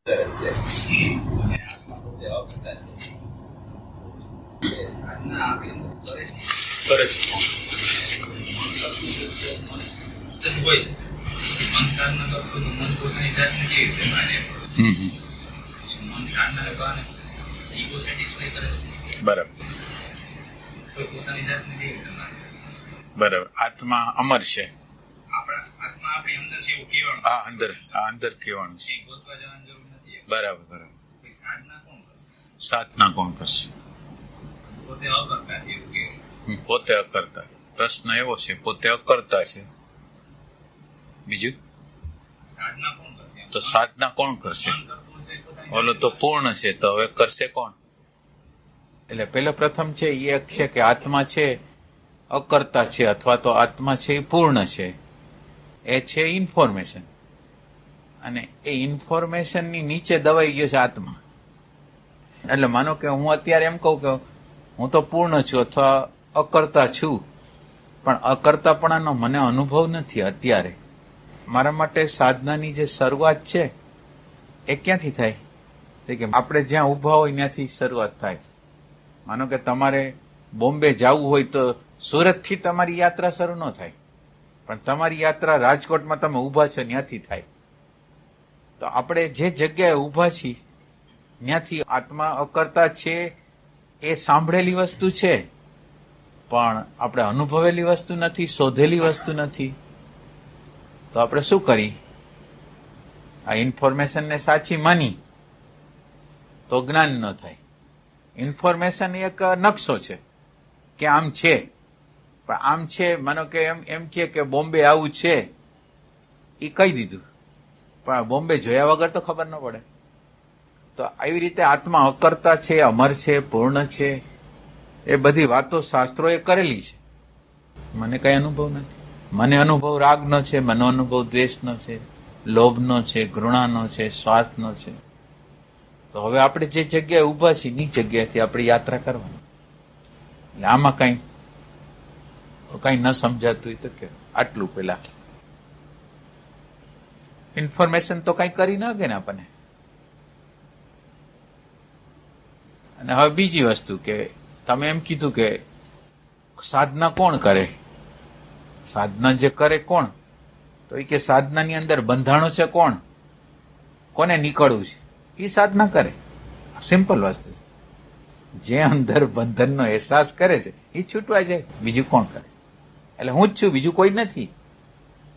બરાબર બરાબર. આત્મા અમર છે. હા, અંદર કહેવાનું છે. બરાબર બરાબર. સાધના કોણ કરશે? પોતે અકર્તા. પ્રશ્ન એવો છે, પોતે અકર્તા છે. બીજું તો સાધના કોણ કરશે? ઓલો તો પૂર્ણ છે, તો હવે કરશે કોણ? એટલે પેલો પ્રથમ છે એ છે કે આત્મા છે અકર્તા છે, અથવા તો આત્મા છે એ પૂર્ણ છે. એ છે ઇન્ફોર્મેશન, અને એ ઇન્ફોર્મેશનની નીચે દબાઈ ગયો છે આત્મા. એટલે માનો કે હું અત્યારે એમ કહું કે હું તો પૂર્ણ છું અથવા અકર્તા છું, પણ અકર્તાપણાનો મને અનુભવ નથી અત્યારે. મારા માટે સાધનાની જે શરૂઆત છે એ ક્યાંથી થાય છે? કે આપણે જ્યાં ઊભા હોય ત્યાંથી શરૂઆત થાય. માનો કે તમારે બોમ્બે જવું હોય તો સુરતથી તમારી યાત્રા શરૂ ન થાય, પણ તમારી યાત્રા રાજકોટમાં તમે ઊભા છો ત્યાંથી થાય. તો આપણે જે જગ્યાએ ઊભા છીએ ત્યાંથી આત્મા અકર્તા છે એ સાંભળેલી વસ્તુ છે, પણ આપણે અનુભવેલી વસ્તુ નથી, શોધેલી વસ્તુ નથી. તો આપણે શું કરી? આ ઇન્ફોર્મેશનને સાચી માની તો જ્ઞાન ન થાય. ઇન્ફોર્મેશન એક નકશો છે કે આમ છે, પણ આમ છે માનો કે એમ કે બોમ્બે આવું છે, એ કહી દીધું, પણ બોમ્બે જોયા વગર તો ખબર ન પડે. તો આવી રીતે આત્મા અકર્તા છે, અમર છે, પૂર્ણ છે, એ બધી વાતો શાસ્ત્રોએ કરેલી છે. મને કઈ અનુભવ નથી. મને અનુભવ રાગનો છે, મને અનુભવ દ્વેષનો છે, લોભનો છે, ઘૃણાનો છે, સ્વાર્થનો છે. તો હવે આપણે જે જગ્યાએ ઊભા છીએ ની જગ્યાએથી આપણે યાત્રા કરવાની. એટલે આમાં કઈ ન સમજાતું હોય તો કે આટલું પેલા ઇન્ફોર્મેશન તો કઈ કરી ન ગઈ ને આપણને. અને હવે બીજી વસ્તુ કે તમે એમ કીધું કે સાધના કોણ કરે? સાધના જે કરે કોણ? તો એ કે સાધનાની અંદર બંધાણો છે કોણ? કોને નીકળવું છે એ સાધના કરે. સિમ્પલ વસ્તુ છે. જે અંદર બંધનનો અહેસાસ કરે છે એ છૂટવા જાય. બીજું કોણ કરે? એટલે હું જ છું, બીજું કોઈ નથી.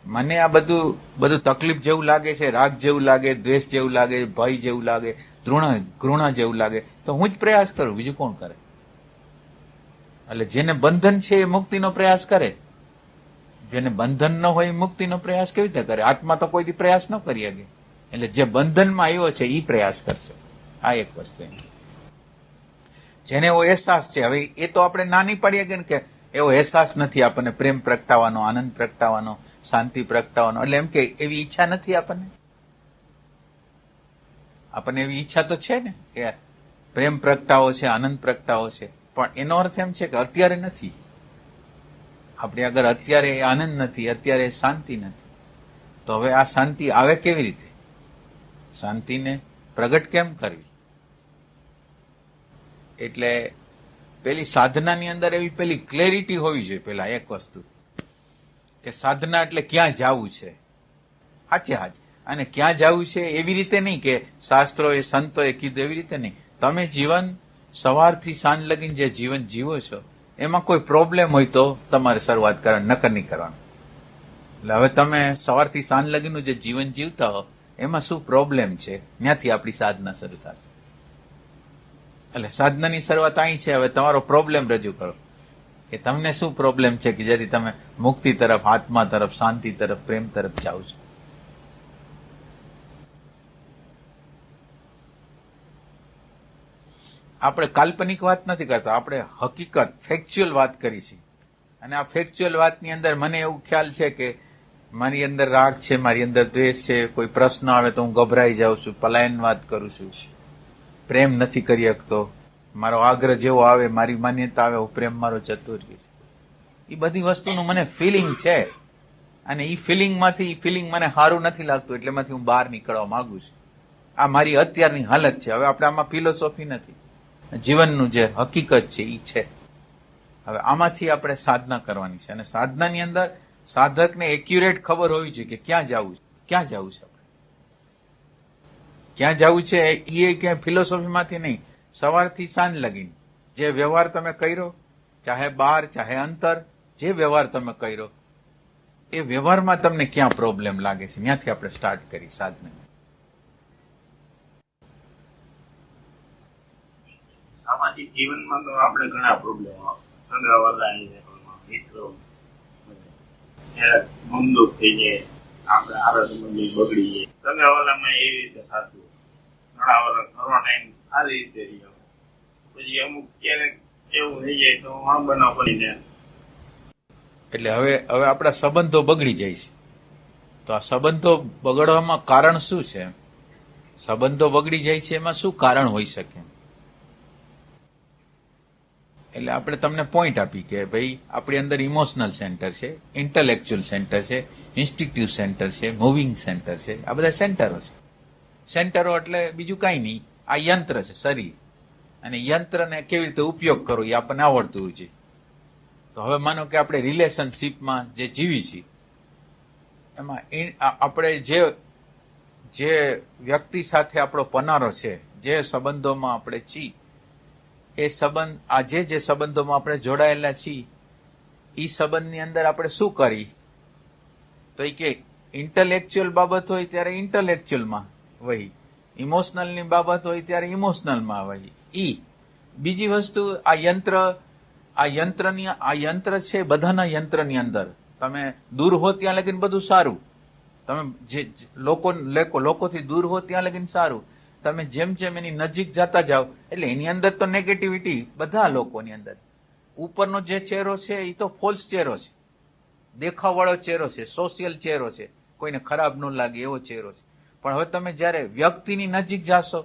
મને આ બધું તકલીફ જેવું લાગે છે, રાગ જેવું લાગે, દ્વેષ જેવું લાગે, ભય જેવું લાગે, ઘૃણા જેવું લાગે, તો હું જ પ્રયાસ કરું, બીજું કોણ કરે? એટલે જેને બંધન છે એ મુક્તિનો પ્રયાસ કરે, જેને બંધન ન હોય એ મુક્તિનો પ્રયાસ કેવી રીતે કરે? આત્મા તો કોઈ પ્રયાસ ન કરી શકે. એટલે જે બંધનમાં આવ્યો છે એ પ્રયાસ કરશે. આ એક વસ્તુ. જેને એવો અહેસાસ છે, હવે એ તો આપણે નાની પાડીએ કે એવો અહેસાસ નથી આપણને, પ્રેમ પ્રગટાવાનો, આનંદ પ્રગટાવાનો, શાંતિ પ્રગટાવાનો. એટલે એમ કે એવી ઈચ્છા નથી આપણને એવી ઈચ્છા તો છે ને કે પ્રેમ પ્રગટાવો છે, આનંદ પ્રગટાવો છે, પણ એનો અર્થ એમ છે કે અત્યારે નથી. આપણી આગળ અત્યારે આનંદ નથી, અત્યારે શાંતિ નથી. તો હવે આ શાંતિ આવે કેવી રીતે? શાંતિને પ્રગટ કેમ કરવી? એટલે પેલી સાધનાની અંદર એવી પેલી ક્લેરિટી હોવી જોઈએ. પેલા એક વસ્તુ કે સાધના એટલે ક્યાં જવું છે, સાચે. અને ક્યાં જવું છે એવી રીતે નહીં કે શાસ્ત્રોએ સંતોએ કીધું એવી રીતે નહીં. તમે જીવન સવારથી સાંજ લગીને જે જીવન જીવો છો એમાં કોઈ પ્રોબ્લેમ હોય તો તમારે શરૂઆત કરવાની, નકર નહીં કરવાનું. એટલે હવે તમે સવારથી સાંજ લગીનું જે જીવન જીવતા હો એમાં શું પ્રોબ્લેમ છે, ત્યાંથી આપણી સાધના શરૂ થશે. એટલે સાધનાની શરૂઆત અહીં છે. હવે તમારો પ્રોબ્લેમ રજૂ કરો કે તમને શું પ્રોબ્લેમ છે કે જેથી તમે મુક્તિ તરફ, આત્મા તરફ, શાંતિ તરફ, પ્રેમ તરફ જાઓ છો. આપણે કાલ્પનિક વાત નથી કરતા, આપણે હકીકત, ફેક્ચ્યુઅલ વાત કરી છે. અને આ ફેક્ચ્યુઅલ વાતની અંદર મને એવું ખ્યાલ છે કે મારી અંદર રાગ છે, મારી અંદર દ્વેષ છે, કોઈ પ્રશ્ન આવે તો હું ગભરાઈ જાઉં છું, પલાયનવાદ કરું છું, પ્રેમ નથી કરી શકતો, મારો આગ્રહ જેવો આવે, મારી માન્યતા આવે, પ્રેમ મારો જતો રહે છે. એ બધી વસ્તુનું મને ફિલિંગ છે, અને એ ફિલિંગ મને સારું નથી લાગતું, એટલે માંથી હું બહાર નીકળવા માંગુ છું. આ મારી અત્યારની હાલત છે. હવે આપણે આમાં ફિલોસોફી નથી, જીવનનું જે હકીકત છે એ છે. હવે આમાંથી આપણે સાધના કરવાની છે, અને સાધનાની અંદર સાધકને એક્યુરેટ ખબર હોવી જોઈએ કે ક્યાં જવું છે, આપણે ક્યાં જવું છે. એ ક્યાંય ફિલોસોફીમાંથી નહીં, સવારથી સાંજ લગીને જે વ્યવહાર તમે કર્યો, ચાહે બહાર ચાહે અંતર, જે વ્યવહાર તમે કર્યો એ વ્યવહારમાં તમને ક્યાં પ્રોબ્લેમ લાગે છે, ત્યાંથી આપણે સ્ટાર્ટ કરી સાધના. સામાજિક જીવનમાં તો આપણે ઘણા પ્રોબ્લેમ સગાવાલા મિત્રો બંદૂક થઈ જાય, આપણે આરોગ્ય બગડી જાય. સગાવાલામાં એવી રીતે થતું, ઘણા વર્ષ ઘણો ટાઈમ સારી રીતે રહ્યો, પછી અમુક ક્યારેક એવું થઈ જાય તો અણબનાવ બની જાય. એટલે હવે આપણા સંબંધો બગડી જાય છે. તો આ સંબંધો બગડવામાં કારણ શું છે? સંબંધો બગડી જાય છે એમાં શું કારણ હોઈ શકે? એટલે આપણે તમને પોઈન્ટ આપી કે ભાઈ આપણી અંદર ઇમોશનલ સેન્ટર છે, ઇન્ટેલેક્ચ્યુઅલ સેન્ટર છે, ઇન્સ્ટિંક્ટિવ સેન્ટર છે, મૂવિંગ સેન્ટર છે. આ બધા સેન્ટરો છે. સેન્ટરો એટલે બીજું કાંઈ નહીં, આ યંત્ર છે શરીર, અને યંત્રને કેવી રીતે ઉપયોગ કરવો એ આપણને આવડતું હોય છે. તો હવે માનો કે આપણે રિલેશનશીપમાં જે જીવી છીએ એમાં આપણે જે વ્યક્તિ સાથે આપણો પનારો છે, જે સંબંધોમાં આપણે છીએ, એ સંબંધ આજે જે સંબંધોમાં આપણે જોડાયેલા છીએ એ સંબંધની અંદર આપણે શું કરી, તો એ કે ઇન્ટેલેક્ચ્યુઅલ બાબત હોય ત્યારે ઇન્ટેલેક્ચ્યુઅલમાં વહી, ઇમોશનલની બાબત હોય ત્યારે ઇમોશનલમાં વહી. બીજી વસ્તુ આ યંત્ર છે, બધાના યંત્રની અંદર તમે દૂર હો ત્યાં લગીને બધું સારું, તમે જે લોકોથી દૂર હો ત્યાં લગીને સારું. તમે જેમ જેમ એની નજીક જતા જાઓ એટલે એની અંદર તો નેગેટિવિટી બધા લોકોની અંદર. ઉપરનો જે ચહેરો છે એ તો ફોલ્સ ચહેરો છે, દેખાવવાળો ચહેરો છે, સોશિયલ ચહેરો છે, કોઈને ખરાબ ન લાગે એવો ચહેરો છે. પણ હવે તમે જ્યારે વ્યક્તિની નજીક જાશો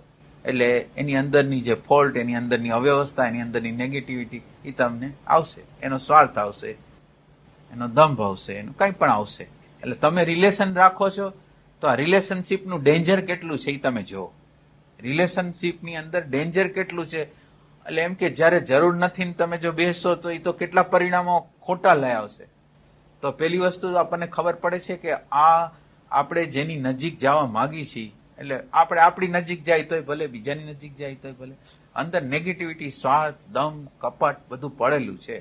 એટલે એની અંદરની જે ફોલ્ટ, એની અંદરની અવ્યવસ્થા, એની અંદરની નેગેટિવિટી એ તમને આવશે. એનો સ્વાર્થ આવશે, એનો દંભ આવશે, એનું કંઈ પણ આવશે. એટલે તમે રિલેશન રાખો છો તો આ રિલેશનશીપનું ડેન્જર કેટલું છે એ તમે જુઓ. રિલેશનશીપની અંદર ડેન્જર કેટલું છે એટલે એમ કે જ્યારે જરૂર નથી ને તમે જો બેસો તો એ તો કેટલા પરિણામો ખોટા લઈ આવશે. તો પેલી વસ્તુ આપણને ખબર પડે છે કે આ આપણે જેની નજીક જવા માગી છીએ, એટલે આપણે આપણી નજીક જાય તોય ભલે, બીજાની નજીક જાય તોય ભલે, અંદર નેગેટિવિટી, સ્વાર્થ, દમ, કપટ બધું પડેલું છે.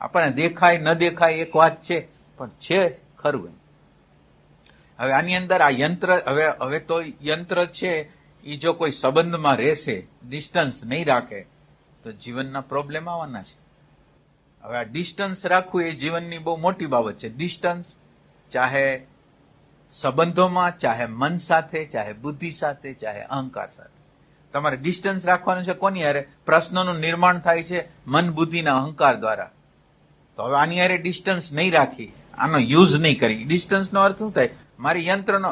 આપણને દેખાય ન દેખાય એક વાત છે, પણ છે ખરું. હવે આની અંદર આ યંત્ર, હવે તો યંત્ર છે એ જો કોઈ સંબંધમાં રહેશે, ડિસ્ટન્સ નહીં રાખે તો જીવનના પ્રોબ્લેમ આવવાના છે. હવે આ ડિસ્ટન્સ રાખવું એ જીવનની બહુ મોટી બાબત છે. ડિસ્ટન્સ ચાહે સંબંધોમાં, ચાહે મન સાથે, ચાહે બુદ્ધિ સાથે, ચાહે અહંકાર સાથે, તમારે ડિસ્ટન્સ રાખવાનું છે. કોની હારે? પ્રશ્નોનું નિર્માણ થાય છે મન, બુદ્ધિના અહંકાર દ્વારા. તો હવે આની હારે ડિસ્ટન્સ નહીં રાખી, આનો યુઝ નહીં કરી. ડિસ્ટન્સનો અર્થ શું થાય? મારી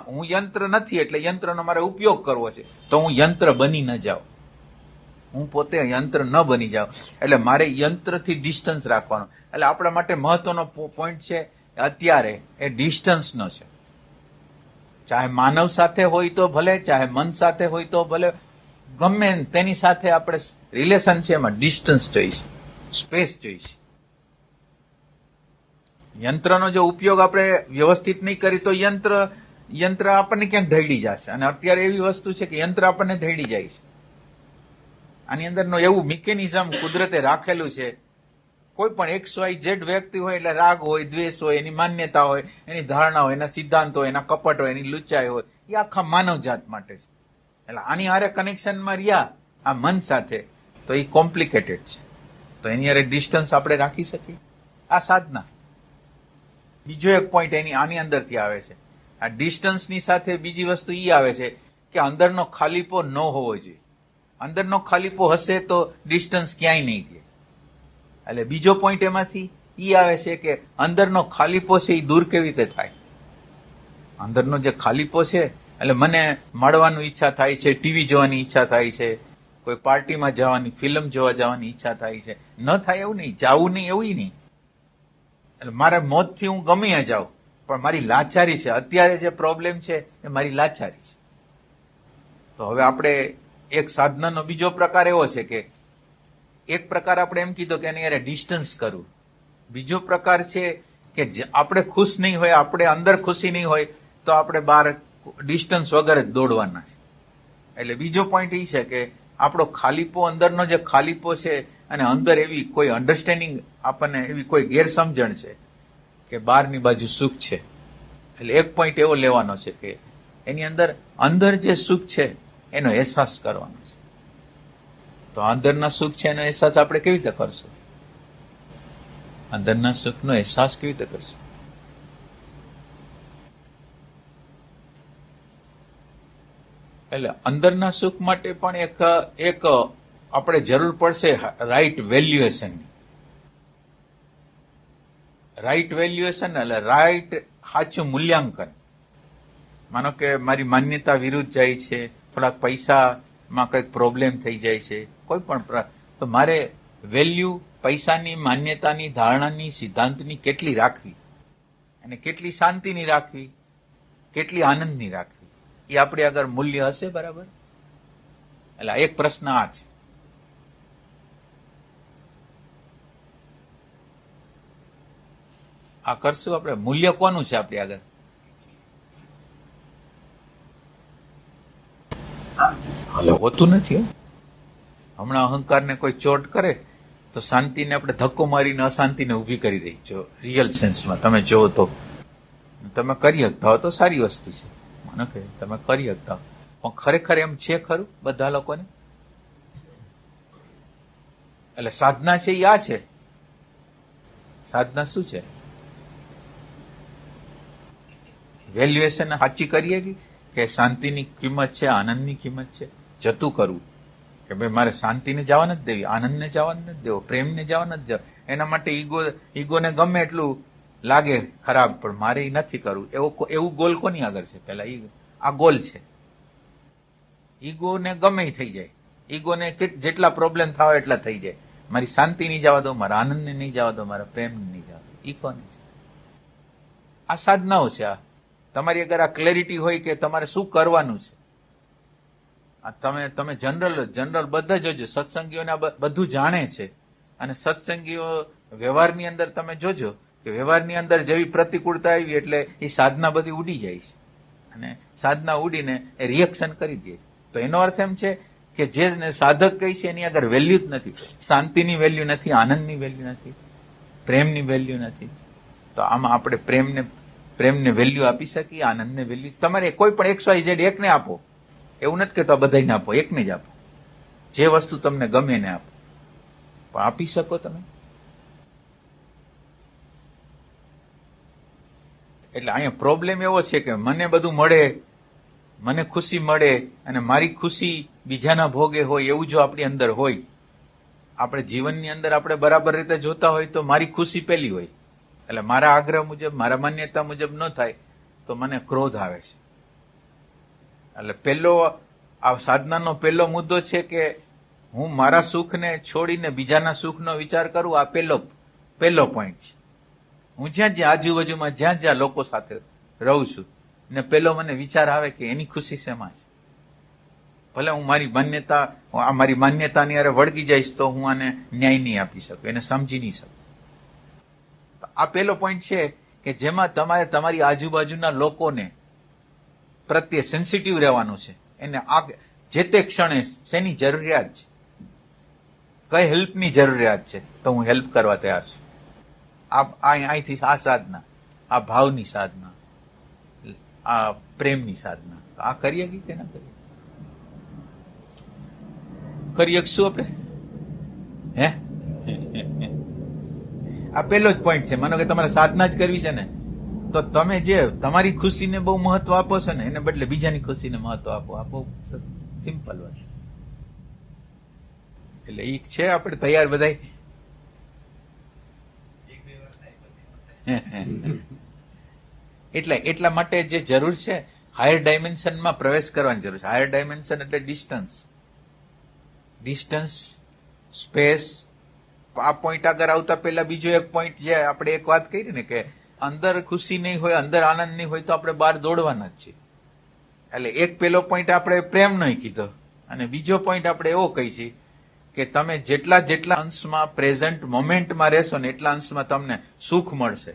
હું યંત્ર નથી એટલે યંત્રનો મારે ઉપયોગ કરવો છે, તો હું યંત્ર બની ન જાઉં, હું પોતે યંત્ર ન બની જાઉં. એટલે મારે યંત્રથી ડિસ્ટન્સ રાખવાનો. એટલે આપણા માટે મહત્વનો પોઈન્ટ છે અત્યારે એ ડિસ્ટન્સનો છે. ચાહે માનવ સાથે હોય તો ભલે, ચાહે મન સાથે હોય તો ભલે, ગમે તેની સાથે આપણે રિલેશન છે એમાં ડિસ્ટન્સ જોઈશે, સ્પેસ જોઈશે. યંત્રનો જો ઉપયોગ આપણે વ્યવસ્થિત નહીં કરી તો યંત્ર આપણને ક્યાંક ઢળી જશે. અને અત્યારે એવી વસ્તુ છે કે યંત્ર આપણને ઢળી જાય છે. આની અંદરનો એવું મિકેનિઝમ કુદરતે રાખેલું છે. કોઈ પણ XYZ વ્યક્તિ હોય એટલે રાગ હોય, દ્વેષ હોય, એની માન્યતા હોય, એની ધારણા હોય, એના સિદ્ધાંત હોય, એના કપટ હોય, એની લુચ્ચાઈ હોય, એ આખા માનવજાત માટે છે. એટલે આની હારે કનેક્શનમાં રહ્યા આ મન સાથે તો એ કોમ્પ્લિકેટેડ છે. તો એની હારે ડિસ્ટન્સ આપણે રાખી શકીએ. આ સાધના. બીજો એક પોઈન્ટ આની અંદરથી આવે છે. આ ડિસ્ટન્સની સાથે બીજી વસ્તુ એ આવે છે કે અંદરનો ખાલીપો ન હોવો જોઈએ. અંદરનો ખાલીપો હશે તો ડિસ્ટન્સ ક્યાંય નહીં રહે. એટલે બીજો પોઈન્ટ એમાંથી એ આવે છે કે અંદરનો ખાલીપો છે એ દૂર કેવી રીતે થાય. અંદરનો જે ખાલીપો છે, એટલે મને મળવાની ઈચ્છા થાય છે, ટીવી જોવાની ઈચ્છા થાય છે, કોઈ પાર્ટીમાં જવાની, ફિલ્મ જોવા જવાની ઈચ્છા થાય છે. ન થાય એવું નહીં, જાવું નહીં એવું નહીં. એટલે મારા મોતથી હું ગમી જાઉં, પણ મારી લાચારી છે. અત્યારે જે પ્રોબ્લેમ છે એ મારી લાચારી છે. તો હવે આપણે એક સાધનાનો બીજો પ્રકાર એવો છે કે એક પ્રકાર આપણે એમ કીધો કે એની યારે ડિસ્ટન્સ કરવું. બીજો પ્રકાર છે કે આપણે ખુશ નહીં હોય, આપણે અંદર ખુશી નહીં હોય તો આપણે બહાર ડિસ્ટન્સ વગર જ દોડવાના છે. એટલે બીજો પોઈન્ટ એ છે કે આપણો ખાલીપો, અંદરનો જે ખાલીપો છે અને અંદર એવી કોઈ અન્ડરસ્ટેન્ડિંગ, આપણને એવી કોઈ ગેરસમજણ છે કે બહારની બાજુ સુખ છે. એટલે એક પોઈન્ટ એવો લેવાનો છે કે એની અંદર જે સુખ છે એનો અહેસાસ કરવાનો છે. તો અંદરના સુખ છે એનો અહેસાસ આપણે કેવી રીતે કરશું? અંદરના સુખનો અહેસાસ કેવી રીતે કરશું? એટલે અંદરના સુખ માટે પણ એક આપણે જરૂર પડશે રાઈટ વેલ્યુએશનની. રાઈટ વેલ્યુએશન એટલે રાઈટ સાચું મૂલ્યાંકન. માનો કે મારી માન્યતા વિરુદ્ધ જાય છે, થોડાક પૈસામાં કંઈક પ્રોબ્લેમ થઈ જાય છે, કોઈ પણ, તો મારે વેલ્યુ પૈસાની, માન્યતાની, ધારણાની, સિદ્ધાંતની કેટલી રાખવી અને કેટલી શાંતિની રાખવી, કેટલી આનંદની રાખવી, એ આપણી આગળ મૂલ્ય હશે. બરાબર? એટલે એક પ્રશ્ન આ છે. આ કરશું આપણે. મૂલ્ય કોનું છે આપણી આગળ? હલો, હોતું નથી. હમણાં અહંકારને કોઈ ચોટ કરે તો શાંતિને આપણે ધક્કો મારીને અશાંતિને ઊભી કરી દઈ. જો રિયલ સેન્સમાં તમે જુઓ તો તમે કરી શકતા હો તો સારી વસ્તુ છે. મને કહે તમે કરી શકતા હો, પણ ખરેખર એમ છે ખરું બધા લોકોને? એટલે સાધના છે એ આ છે. સાધના શું છે? વેલ્યુએશન સાચી કરીએ કે શાંતિની કિંમત છે, આનંદની કિંમત છે. જતું કરવું કે ભાઈ મારે શાંતિને જવા નથી દેવી, આનંદને જવા નથી દેવો, પ્રેમને જવા નથી દેવો. એના માટે ઈગોને ગમે એટલું લાગે ખરાબ, પણ મારે એ નથી કરવું. એવું ગોલ કોની આગળ છે? પેલા આ ગોલ છે. ઈગોને ગમે થઈ જાય, ઈગોને જેટલા પ્રોબ્લેમ થાય એટલા થઈ જાય. મારી શાંતિ નહીં જવા દો, મારા આનંદને નહીં જવા દો, મારા પ્રેમને નહીં જવા દો. ઈ કોને છે? આ સાધનાઓ છે. આ તમારી અગર આ ક્લેરિટી હોય કે તમારે શું કરવાનું છે, તમે જનરલ બધા જોજો. સત્સંગીઓને બધું જાણે છે, અને સત્સંગીઓ વ્યવહારની અંદર તમે જોજો કે વ્યવહારની અંદર જેવી પ્રતિકૂળતા આવી એટલે એ સાધના બધી ઉડી જાય છે, અને સાધના ઉડીને એ રિએક્શન કરી દે છે. તો એનો અર્થ એમ છે કે જે સાધક કહી છે એની આગળ વેલ્યુ જ નથી. શાંતિની વેલ્યુ નથી, આનંદની વેલ્યુ નથી, પ્રેમની વેલ્યુ નથી. તો આમાં આપણે પ્રેમને વેલ્યુ આપી શકીએ, આનંદને વેલ્યુ. તમારે કોઈ પણ XYZ એકને આપો, એવું નથી કહેતો બધાને આપો, એકને જ આપો. જે વસ્તુ તમને ગમે એને આપો, પણ આપી શકો તમે. એટલે અહીંયા પ્રોબ્લેમ એવો છે કે મને બધું મળે, મને ખુશી મળે, અને મારી ખુશી બીજાના ભોગે હોય એવું જો આપણી અંદર હોય, આપણે જીવનની અંદર આપણે બરાબર રીતે જોતા હોય તો મારી ખુશી પેલી હોય. એટલે મારા આગ્રહ મુજબ, મારા માન્યતા મુજબ ન થાય તો મને ક્રોધ આવે છે. એટલે આ સાધનાનો પહેલો મુદ્દો છે કે હું મારા સુખને છોડીને બીજાના સુખનો વિચાર કરું. આ પહેલો પોઈન્ટ છે. હું જ્યાં આજુબાજુમાં જ્યાં લોકો સાથે રહું છું ને પહેલો મને વિચાર આવે કે એની ખુશી શેમાં છે. ભલે હું મારી માન્યતાની અરે વળગી જઈશ તો હું આને ન્યાય નહીં આપી શકું, એને સમજી નહીં શકું. આ પહેલો પોઈન્ટ છે કે જેમાં તમારે તમારી આજુબાજુના લોકોને પ્રત્યે સેન્સિટિવ રહેવાનું છે. એને જે તે ક્ષણે શેની જરૂરિયાત છે, કઈ હેલ્પની જરૂરિયાત છે, તો હું હેલ્પ કરવા તૈયાર છું. અહીંથી આ સાધના, આ ભાવની સાધના, આ પ્રેમની સાધના, આ કરીએ કે ના કરીએ? કરી શકશું આપણે? હે? આ પહેલો જ પોઈન્ટ છે. માનો કે તમારે સાધના જ કરવી છે ને, તો તમે જે તમારી ખુશીને બહુ મહત્વ આપો છો ને એને બદલે બીજાની ખુશીને મહત્વ આપો. આ બહુ સિમ્પલ વસ્તુ. એટલે એ છે આપણે તૈયાર બધાય. એટલા માટે જે જરૂર છે હાયર ડાયમેન્શનમાં પ્રવેશ કરવાની જરૂર છે. હાયર ડાયમેન્શન એટલે ડિસ્ટન્સ, સ્પેસ. આ પોઈન્ટ આગળ આવતા પહેલા બીજો એક પોઈન્ટ જે આપણે એક વાત કરી ને કે અંદર ખુશી નહીં હોય, અંદર આનંદ નહીં હોય તો આપણે બહાર દોડવાના જ છીએ. એટલે એક પેલો પોઈન્ટ આપણે પ્રેમનો કીધો, અને બીજો પોઈન્ટ આપણે એવો કહી છીએ કે તમે જેટલા અંશમાં પ્રેઝન્ટ મોમેન્ટમાં રહેશો ને એટલા અંશમાં તમને સુખ મળશે,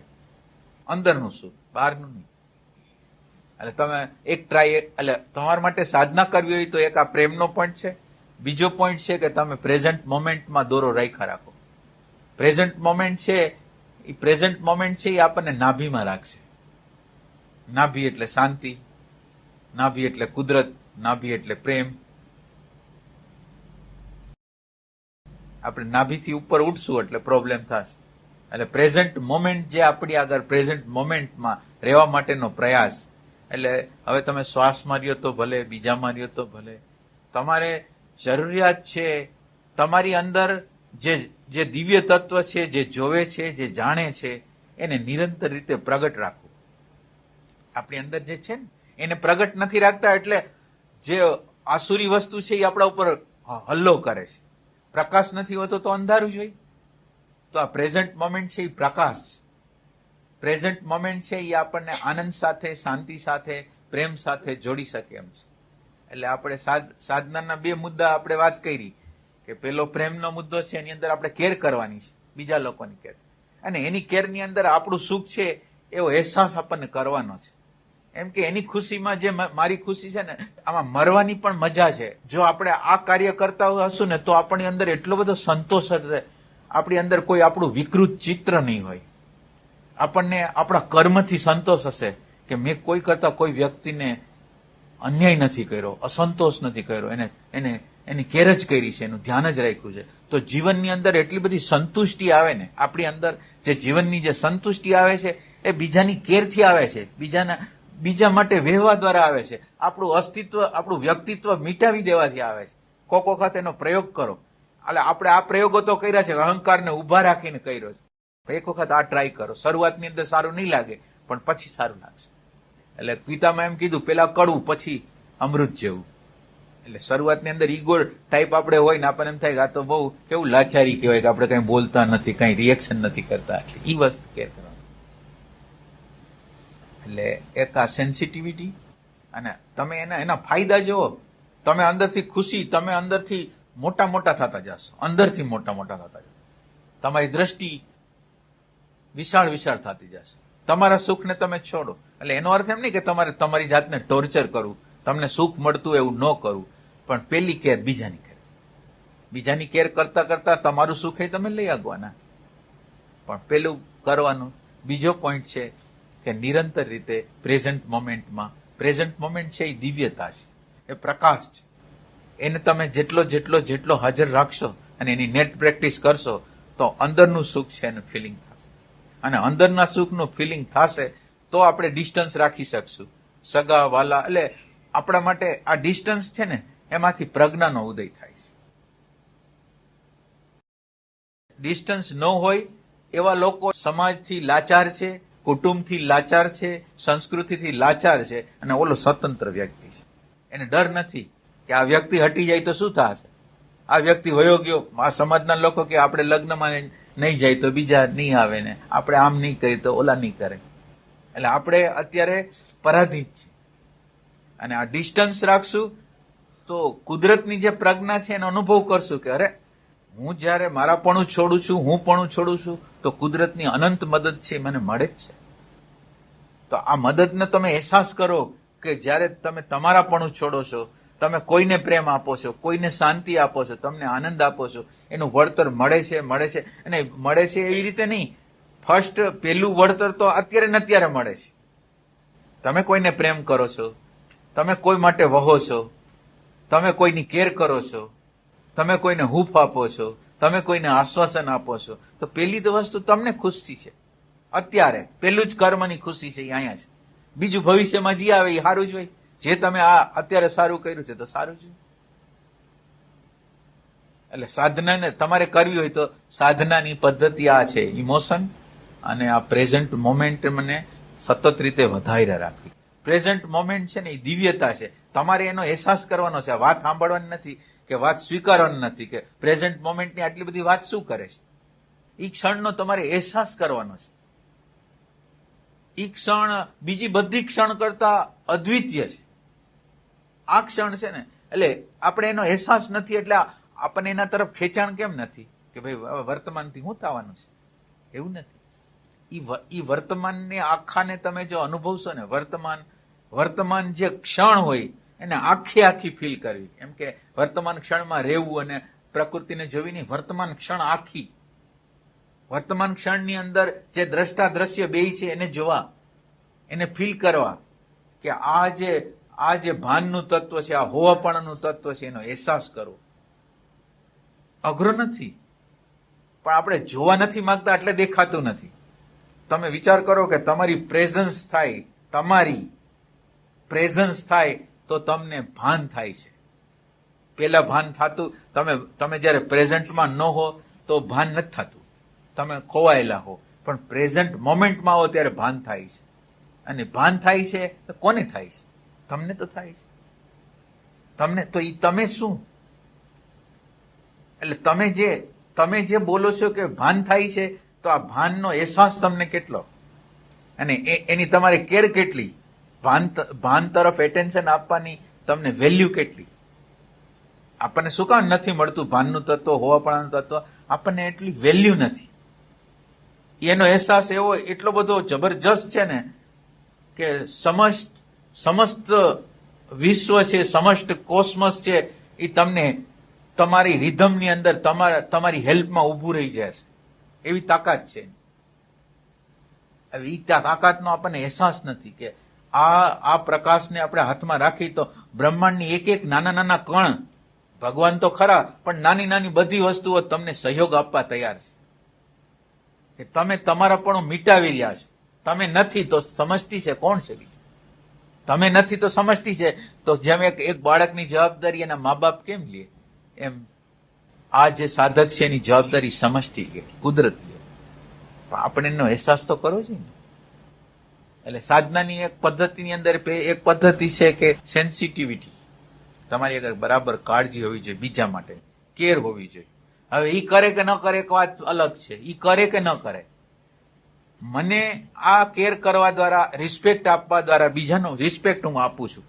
અંદરનું સુખ, બહારનું નહીં. એટલે તમે એક ટ્રાય, એટલે તમારા માટે સાધના કરવી હોય તો એક આ પ્રેમનો પોઈન્ટ છે. બીજો પોઈન્ટ છે કે તમે પ્રેઝન્ટ મોમેન્ટમાં દોરો રાખ્યા રાખો. પ્રેઝન્ટ મોમેન્ટ છે એ આપણને નાભીમાં રાખશે. નાભી એટલે શાંતિ, નાભી એટલે કુદરત, નાભી એટલે પ્રેમ. આપણે નાભીથી ઉપર ઉઠશું એટલે પ્રોબ્લેમ થશે. એટલે પ્રેઝન્ટ મોમેન્ટ જે આપણી આગળ, પ્રેઝન્ટ મોમેન્ટમાં રહેવા માટેનો પ્રયાસ. એટલે હવે તમે શ્વાસ માર્યો તો ભલે, બીજા માર્યો તો ભલે, તમારે જરૂરિયાત છે તમારી અંદર જે દિવ્ય તત્વ છે, જે જોવે છે, જે જાણે છે, એને નિરંતર રીતે પ્રગટ રાખવું. આપણી અંદર જે છે ને એને પ્રગટ નથી રાખતા એટલે જે આસુરી વસ્તુ છે એ આપણા ઉપર હલ્લો કરે છે. પ્રકાશ નથી હોતો તો અંધારું જોઈએ. તો આ પ્રેઝન્ટ મોમેન્ટ છે એ પ્રકાશ છે. પ્રેઝન્ટ મોમેન્ટ છે એ આપણને આનંદ સાથે, શાંતિ સાથે, પ્રેમ સાથે જોડી શકે એમ છે. એટલે આપણે સાધનાના બે મુદ્દા આપણે વાત કરી કે પેલો પ્રેમનો મુદ્દો છે, એની અંદર આપણે કેર કરવાની છે, બીજા લોકોની કેર, અને એની કેરની અંદર આપણું સુખ છે એવો અહેસાસ આપણને કરવાનો છે. એમ કે એની ખુશીમાં જે મારી ખુશી છે ને, આમાં મરવાની પણ મજા છે. જો આપણે આ કાર્ય કરતા હશું ને તો આપણી અંદર એટલો બધો સંતોષ હશે, આપણી અંદર કોઈ આપણું વિકૃત ચિત્ર નહીં હોય. આપણને આપણા કર્મથી સંતોષ હશે કે મેં કોઈ કરતા કોઈ વ્યક્તિને અન્યાય નથી કર્યો, અસંતોષ નથી કર્યો, એની કેર જ કરી છે, એનું ધ્યાન જ રાખ્યું છે. તો જીવનની અંદર એટલી બધી સંતુષ્ટિ આવે ને, આપણી અંદર જે જીવનની જે સંતુષ્ટિ આવે છે એ બીજાની કેરથી આવે છે, બીજા માટે વહેવા દ્વારા આવે છે. આપણું અસ્તિત્વ, આપણું વ્યક્તિત્વ મિટાવી દેવાથી આવે છે. કોક વખત એનો પ્રયોગ કરો. એટલે આપણે આ પ્રયોગો તો કર્યા છે, અહંકારને ઉભા રાખીને કર્યો છે. એક વખત આ ટ્રાય કરો. શરૂઆતની અંદર સારું નહીં લાગે પણ પછી સારું લાગશે. એટલે ગીતામાં એમ કીધું, પેલા કડવું પછી અમૃત જેવું. એટલે શરૂઆતની અંદર ઈગો ટાઈપ આપણે હોય ને આપણને એમ થાય કે આ તો બહુ કેવું લાચારી કહેવાય કે આપણે કઈ બોલતા નથી, કઈ રિએક્શન નથી કરતા. એટલે એ વસ્તુ કેર કરવાની. એટલે એક આ સેન્સિટિવિટી, અને તમે એના ફાયદા જુઓ. તમે અંદરથી ખુશી, તમે અંદરથી મોટા થતા જશો, અંદરથી મોટા થતા જશો. તમારી દ્રષ્ટિ વિશાળ થતી જશે. તમારા સુખને તમે છોડો. એટલે એનો અર્થ એમ નહીં કે તમારે તમારી જાતને ટોર્ચર કરવું, તમને સુખ મળતું એવું ન કરવું, પણ પેલી કેર બીજાની કેર. બીજાની કેર કરતા તમારું સુખ એ તમે લઈ આવવાના, પણ પેલું કરવાનું. બીજો પોઈન્ટ છે કે નિરંતર રીતે પ્રેઝન્ટ મોમેન્ટમાં, પ્રેઝન્ટ મોમેન્ટ છે એ દિવ્યતા છે, એ પ્રકાશ છે. એને તમે જેટલો હાજર રાખશો અને એની નેટ પ્રેક્ટિસ કરશો તો અંદરનું સુખ છે એનું ફિલિંગ થશે. અને અંદરના સુખનું ફિલિંગ થશે તો આપણે ડિસ્ટન્સ રાખી શકશું. સગા વાલા, એટલે આપણા માટે આ ડિસ્ટન્સ છે ને એમાંથી પ્રજ્ઞાનો ઉદય થાય છે. ડિસ્ટન્સ ન હોય એવા લોકો સમાજથી લાચાર છે, કુટુંબથી લાચાર છે, સંસ્કૃતિથી લાચાર છે, અને ઓલો સ્વતંત્ર વ્યક્તિ છે. એને ડર નથી કે આ વ્યક્તિ હટી જાય તો શું થશે, આ વ્યક્તિ વયો ગયો. આ સમાજના લોકો કે આપણે લગ્નમાં નહીં જાય તો બીજા નહીં આવે ને, આપણે આમ નહીં કરીએ તો ઓલા નહીં કરે. એટલે આપણે અત્યારે પરાધીન છે. અને આ ડિસ્ટન્સ રાખશું તો કુદરતની જે પ્રજ્ઞા છે એનો અનુભવ કરશું કે અરે, હું જયારે મારાપણું છોડું છું, હું પણ છોડું છું, તો કુદરતની અનંત મદદ છે મને મળે જ છે. તો આ મદદને તમે અહેસાસ કરો કે જયારે તમે તમારાપણું છોડો છો, તમે કોઈને પ્રેમ આપો છો, કોઈને શાંતિ આપો છો, તમને આનંદ આપો છો, એનું વળતર મળે છે. અને મળે છે એવી રીતે નહીં, ફર્સ્ટ પહેલું વળતર તો અત્યારે ને અત્યારે મળે છે. તમે કોઈને પ્રેમ કરો છો, તમે કોઈ માટે વહો છો, તમે કોઈની કેર કરો છો, તમે કોઈને હૂફ આપો છો, તમે કોઈને આશ્વાસન આપો છો, તો પહેલી તો વસ્તુ તમને ખુશી છે. અત્યારે પહેલું જ કર્મની ખુશી છે એ અહીંયા છે. બીજું ભવિષ્યમાં જે આવે એ સારું જ હોય. જે તમે આ અત્યારે સારું કર્યું છે તો સારું જ હોય. એટલે સાધનાને તમારે કરવી હોય તો સાધનાની પદ્ધતિ આ છે, ઇમોશન અને આ પ્રેઝન્ટ મોમેન્ટ મને સતત રીતે વધારી રાખવી. પ્રેઝન્ટ મોમેન્ટ છે ને એ દિવ્યતા છે. તમારે એનો અહેસાસ કરવાનો છે. વાત સાંભળવાની નથી કે વાત સ્વીકારવાની નથી કે પ્રેઝન્ટ મોમેન્ટની આટલી બધી વાત શું કરે છે. એ ક્ષણનો તમારે અહેસાસ કરવાનો છે. એ ક્ષણ બીજી બધી ક્ષણ કરતા અદ્વિતીય છે. આ ક્ષણ છે ને, એટલે આપણે એનો અહેસાસ નથી, એટલે આપણને એના તરફ ખેંચાણ કેમ નથી કે ભાઈ વર્તમાનથી શું થવાનું છે? એવું નથી. ઈ વર્તમાનને આખાને તમે જો અનુભવશો ને, વર્તમાન જે ક્ષણ હોય એને આખી ફીલ કરવી. એમ કે વર્તમાન ક્ષણમાં રહેવું અને પ્રકૃતિને જોવી નહીં, વર્તમાન ક્ષણ આખી, વર્તમાન ક્ષણની અંદર જે દ્રષ્ટા દ્રશ્ય બેય છે એને જોવા, એને ફીલ કરવા કે આ જે ભાનનું તત્વ છે, આ હોવાપણાનું તત્વ છે, એનો અહેસાસ કરવો અઘરો નથી. પણ આપણે જોવા નથી માંગતા એટલે દેખાતું નથી. તમે વિચાર કરો કે તમારી પ્રેઝન્સ થાય, તમારી પ્રેઝન્સ થાય તો તમને ભાન થાય છે. પેલા ભાન થતું, તમે જ્યારે પ્રેઝન્ટમાં ન હો તો ભાન નથી થતું, તમે ખોવાયેલા હો. પણ પ્રેઝન્ટ મોમેન્ટમાં આવો ત્યારે ભાન થાય છે. અને ભાન થાય છે તો કોને થાય છે? તમને તો થાય છે. તમને તો ઈ તમે શું? એટલે તમે જે બોલો છો કે ભાન થાય છે, તો આ ભાનનો અહેસાસ તમને કેટલો, અને એની તમારે કેર કેટલી, ભાન તરફ એટેન્શન આપવાની તમને વેલ્યુ કેટલી? આપણને શું કામ નથી મળતું ભાનનું તત્વ, હોવાપણાનું તત્વ? આપણને એટલી વેલ્યુ નથી. એનો અહેસાસ એવો એટલો બધો જબરજસ્ત છે ને કે સમસ્ત વિશ્વ છે, સમસ્ત કોસ્મસ છે, એ તમને તમારી રિધમની અંદર તમારી હેલ્પમાં ઊભું રહી જશે, એવી તાકાત છે. હવે એ તાકાતનો આપણને અહેસાસ નથી કે આ પ્રકાશને આપણે હાથમાં રાખી તો બ્રહ્માંડની એક નાના કણ, ભગવાન તો ખરા પણ નાની બધી વસ્તુઓ તમને સહયોગ આપવા તૈયાર છે કે તમે તમારાપણું મિટાવી રહ્યા છો. તમે નથી તો સમષ્ટિ છે, કોણ છે બીજું? તમે નથી તો સમષ્ટિ છે. તો જેમ એક બાળકની જવાબદારી એના મા બાપ કેમ લે, એમ આ જે સાધક છે એની જવાબદારી સમષ્ટિ લે, કુદરત લે. પણ આપણે એનો અહેસાસ તો કરવો જોઈએ ને. એટલે સાધનાની એક પદ્ધતિની અંદર એક પદ્ધતિ છે કે સેન્સિટિવિટી. તમારી આગળ બરાબર કાળજી હોવી જોઈએ, બીજા માટે કેર હોવી જોઈએ. હવે ઈ કરે કે ન કરે એક વાત અલગ છે. ઈ કરે કે ન કરે, મને આ કેર કરવા દ્વારા, રિસ્પેક્ટ આપવા દ્વારા, બીજાનો રિસ્પેક્ટ હું આપું છું,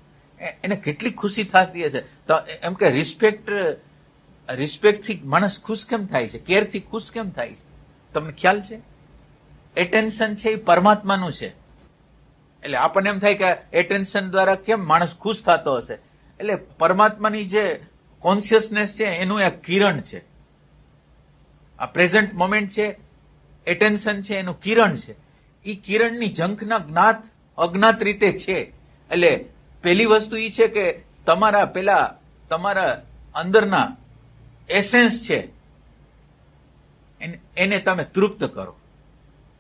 એને કેટલી ખુશી થતી હશે. તો એમ કે રિસ્પેક્ટથી માણસ ખુશ કેમ થાય છે? કેરથી ખુશ કેમ થાય છે? તમને ખ્યાલ છે? એટેન્શન છે એ પરમાત્માનું છે. એટલે આપણને એમ થાય કે એટેન્શન દ્વારા કેમ માણસ ખુશ થતો હશે? એટલે પરમાત્માની જે કોન્શિયસનેસ છે એનું એક કિરણ છે. આ પ્રેઝન્ટ મોમેન્ટ છે, એટેન્શન છે, એનું કિરણ છે. એ કિરણની ઝંખના અજ્ઞાત રીતે છે. એટલે પહેલી વસ્તુ એ છે કે તમારા અંદરના એસેન્સ છે એને તમે તૃપ્ત કરો.